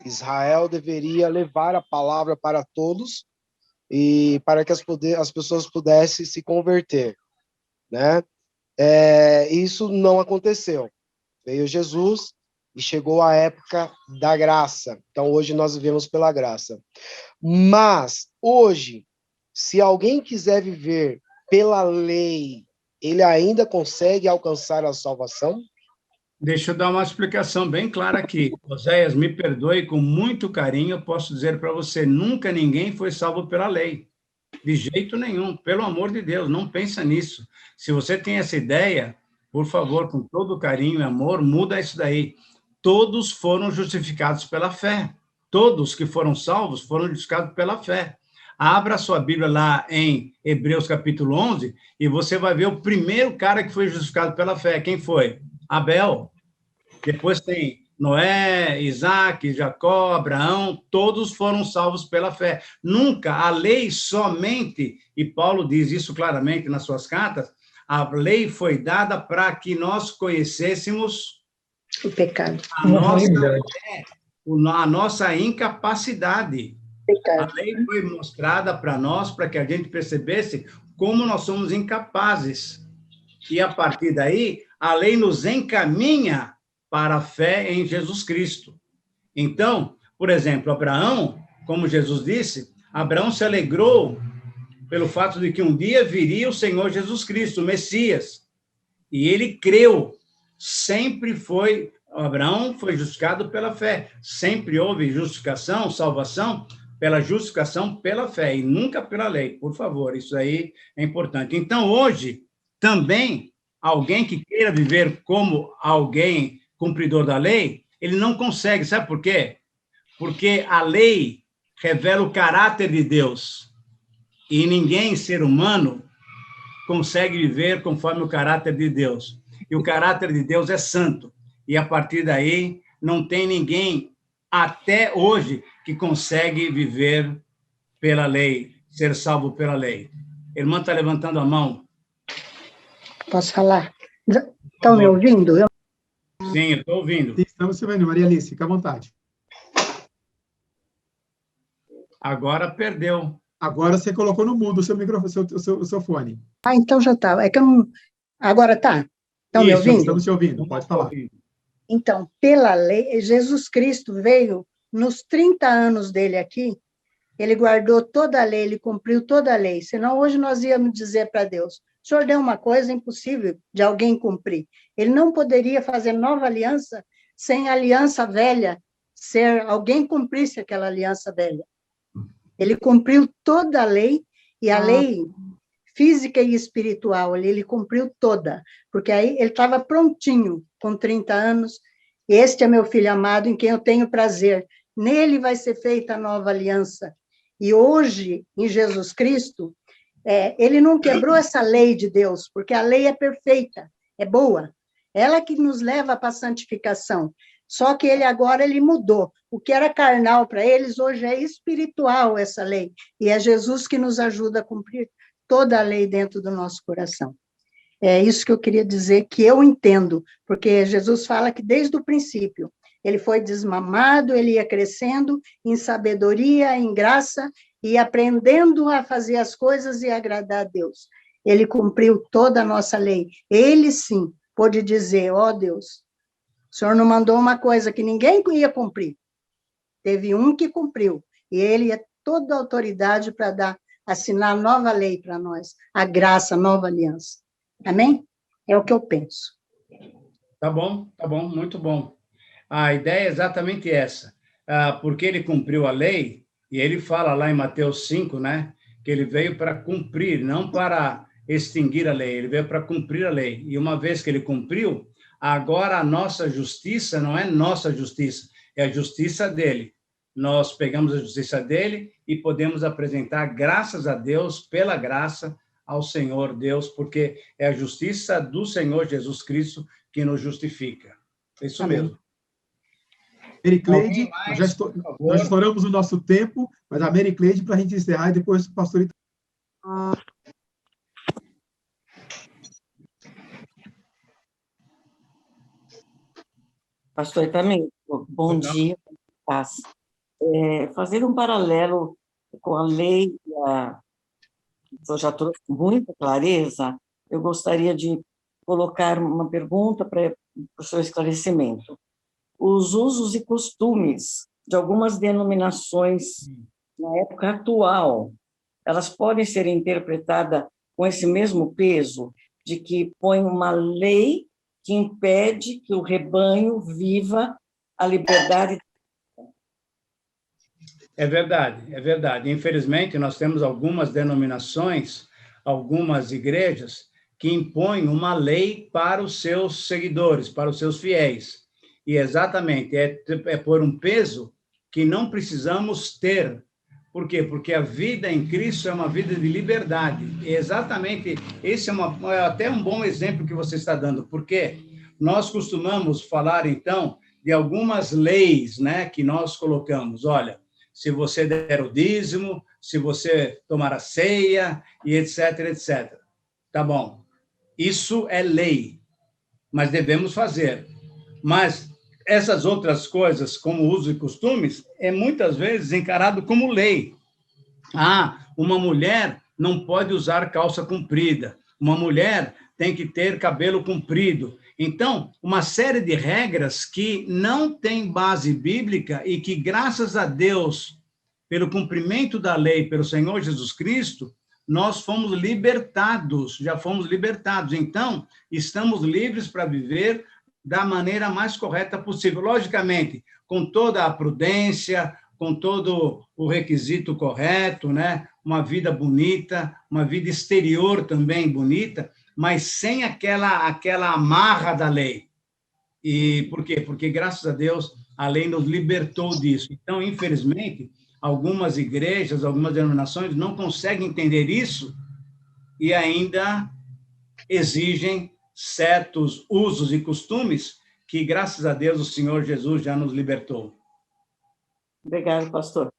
Israel deveria levar a palavra para todos e para que as pessoas pudessem se converter, né? Isso não aconteceu. Veio Jesus e chegou a época da graça. Então, hoje nós vivemos pela graça. Mas, hoje, se alguém quiser viver pela lei, ele ainda consegue alcançar a salvação? Deixa eu dar uma explicação bem clara aqui. Oséias, me perdoe, com muito carinho, eu posso dizer para você, nunca ninguém foi salvo pela lei. De jeito nenhum. Pelo amor de Deus, não pensa nisso. Se você tem essa ideia, por favor, com todo carinho e amor, muda isso daí. Todos foram justificados pela fé. Todos que foram salvos foram justificados pela fé. Abra sua Bíblia lá em Hebreus capítulo 11 e você vai ver o primeiro cara que foi justificado pela fé. Quem foi? Abel. Depois tem Noé, Isaac, Jacó, Abraão, todos foram salvos pela fé. Nunca a lei somente, e Paulo diz isso claramente nas suas cartas, a lei foi dada para que nós conhecêssemos o pecado. A nossa incapacidade. Pecado. A lei foi mostrada para nós, para que a gente percebesse como nós somos incapazes. E, a partir daí, a lei nos encaminha para a fé em Jesus Cristo. Então, por exemplo, Abraão, como Jesus disse, Abraão se alegrou pelo fato de que um dia viria o Senhor Jesus Cristo, o Messias. E ele creu. Abraão foi justificado pela fé. Sempre houve justificação, salvação, pela justificação pela fé, e nunca pela lei. Por favor, isso aí é importante. Então, hoje, também, alguém que queira viver como alguém cumpridor da lei, Ele não consegue, sabe por quê? Porque a lei revela o caráter de Deus. E ninguém, ser humano, consegue viver conforme o caráter de Deus. E o caráter de Deus é santo. E, a partir daí, não tem ninguém, até hoje, que consegue viver pela lei, ser salvo pela lei. A irmã está levantando a mão. Posso falar? Estão me ouvindo? Sim, eu estou ouvindo. Sim, estamos te ouvindo. Maria Alice, fica à vontade. Agora perdeu. Agora você colocou no mudo o seu microfone, o seu fone. Ah, então já está. É que eu não... Agora tá? Estão me ouvindo? Estamos te ouvindo, pode falar. Então, pela lei, Jesus Cristo veio nos 30 anos dele aqui, ele guardou toda a lei, ele cumpriu toda a lei. Senão, hoje nós íamos dizer para Deus, o Senhor deu uma coisa impossível de alguém cumprir. Ele não poderia fazer nova aliança sem a aliança velha, ser alguém cumprisse aquela aliança velha. Ele cumpriu toda a lei, e a lei física e espiritual, ele cumpriu toda, porque aí ele estava prontinho, com 30 anos, este é meu filho amado, em quem eu tenho prazer, nele vai ser feita a nova aliança. E hoje, em Jesus Cristo, ele não quebrou essa lei de Deus, porque a lei é perfeita, é boa, ela que nos leva para a santificação. Só que ele mudou. O que era carnal para eles, hoje é espiritual essa lei. E é Jesus que nos ajuda a cumprir toda a lei dentro do nosso coração. É isso que eu queria dizer, que eu entendo, porque Jesus fala que desde o princípio, ele foi desmamado, ele ia crescendo em sabedoria, em graça, e aprendendo a fazer as coisas e agradar a Deus. Ele cumpriu toda a nossa lei. Ele, sim, pôde dizer, ó Deus, o Senhor não mandou uma coisa que ninguém ia cumprir. Teve um que cumpriu, e ele é toda a autoridade para assinar a nova lei para nós, a graça, a nova aliança. Amém? É o que eu penso. Tá bom, muito bom. A ideia é exatamente essa, porque ele cumpriu a lei, e ele fala lá em Mateus 5, né, que ele veio para cumprir, não para extinguir a lei, ele veio para cumprir a lei. E uma vez que ele cumpriu, agora a nossa justiça não é nossa justiça, é a justiça dele. Nós pegamos a justiça dele e podemos apresentar graças a Deus, pela graça, ao Senhor Deus, porque é a justiça do Senhor Jesus Cristo que nos justifica. Isso Amém. mesmo. Mericleide, nós estouramos o nosso tempo, mas a Mericleide, para a gente encerrar, e depois o pastor... Pastor Itamir, bom dia, paz. Fazer um paralelo com a lei, eu já trouxe com muita clareza, eu gostaria de colocar uma pergunta para o seu esclarecimento. Os usos e costumes de algumas denominações na época atual, elas podem ser interpretadas com esse mesmo peso de que põe uma lei que impede que o rebanho viva a liberdade. É verdade. Infelizmente, nós temos algumas denominações, algumas igrejas, que impõem uma lei para os seus seguidores, para os seus fiéis. E exatamente, é por um peso que não precisamos ter. Por quê? Porque a vida em Cristo é uma vida de liberdade. E exatamente, esse é até um bom exemplo que você está dando, porque nós costumamos falar, então, de algumas leis, né, que nós colocamos. Olha, se você der o dízimo, se você tomar a ceia, e etc, etc. Tá bom. Isso é lei, mas devemos fazer. Mas essas outras coisas, como usos e costumes, é muitas vezes encarado como lei. Uma mulher não pode usar calça comprida. Uma mulher tem que ter cabelo comprido. Então, uma série de regras que não tem base bíblica e que, graças a Deus, pelo cumprimento da lei, pelo Senhor Jesus Cristo, nós fomos libertados, já fomos libertados. Então, estamos livres para viver da maneira mais correta possível. Logicamente, com toda a prudência, com todo o requisito correto, né? Uma vida bonita, uma vida exterior também bonita, mas sem aquela amarra da lei. E por quê? Porque, graças a Deus, a lei nos libertou disso. Então, infelizmente, algumas igrejas, algumas denominações não conseguem entender isso e ainda exigem certos usos e costumes que, graças a Deus, o Senhor Jesus já nos libertou. Obrigado, pastor.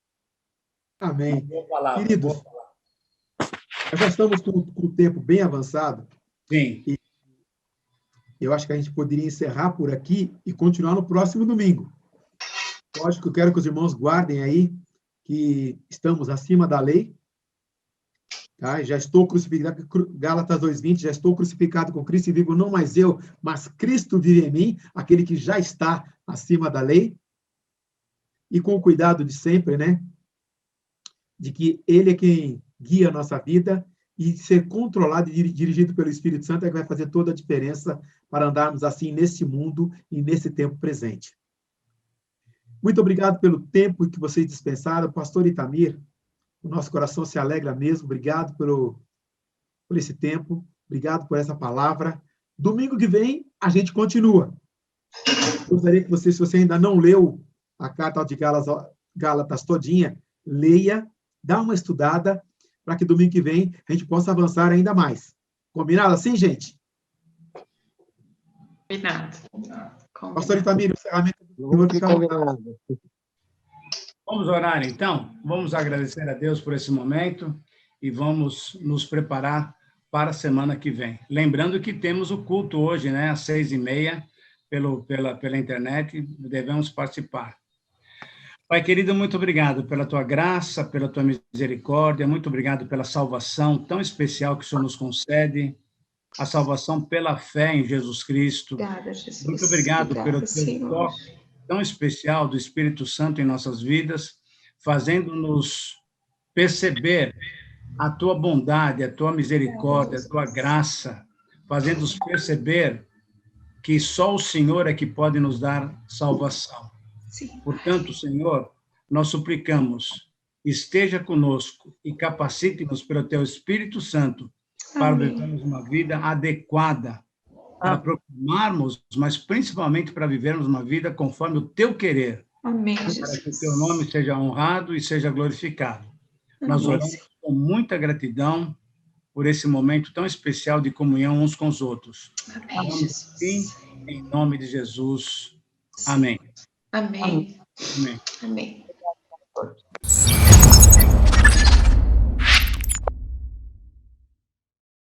Amém. Boa palavra, Queridos, boa palavra. nós já estamos com o tempo bem avançado. Sim. E eu acho que a gente poderia encerrar por aqui e continuar no próximo domingo. Lógico que eu quero que os irmãos guardem aí que estamos acima da lei. Tá? Já estou crucificado, Gálatas 2:20, já estou crucificado com Cristo e vivo não mais eu, mas Cristo vive em mim, aquele que já está acima da lei. E com o cuidado de sempre, né? De que Ele é quem guia a nossa vida e ser controlado e dirigido pelo Espírito Santo é que vai fazer toda a diferença para andarmos assim nesse mundo e nesse tempo presente. Muito obrigado pelo tempo que vocês dispensaram. Pastor Itamir, o nosso coração se alegra mesmo. Obrigado por esse tempo. Obrigado por essa palavra. Domingo que vem, a gente continua. Gostaria que você, se você ainda não leu a carta de Gálatas todinha, leia, dá uma estudada, para que domingo que vem a gente possa avançar ainda mais. Combinado assim, gente? Combinado. Pastor Itamir, o encerramento do senhor fica combinado. Vamos orar, então? Vamos agradecer a Deus por esse momento e vamos nos preparar para a semana que vem. Lembrando que temos o culto hoje, né, às 6h30, pela internet, devemos participar. Pai querido, muito obrigado pela tua graça, pela tua misericórdia, muito obrigado pela salvação tão especial que o Senhor nos concede, a salvação pela fé em Jesus Cristo. Obrigada, Jesus. Muito obrigado pelo teu Senhor. toque tão especial do Espírito Santo em nossas vidas, fazendo-nos perceber a tua bondade, a tua misericórdia, a tua graça, fazendo-nos perceber que só o Senhor é que pode nos dar salvação. Sim. Portanto, Senhor, nós suplicamos, esteja conosco e capacite-nos pelo teu Espírito Santo para vivermos uma vida adequada, para proclamarmos, mas principalmente para vivermos uma vida conforme o teu querer. Amém, Para Jesus. que o teu nome seja honrado e seja glorificado. Nós Amém. oramos com muita gratidão por esse momento tão especial de comunhão uns com os outros. Amém, Oramos Jesus. assim, em nome de Jesus. Amém. Amém. Amém. Amém.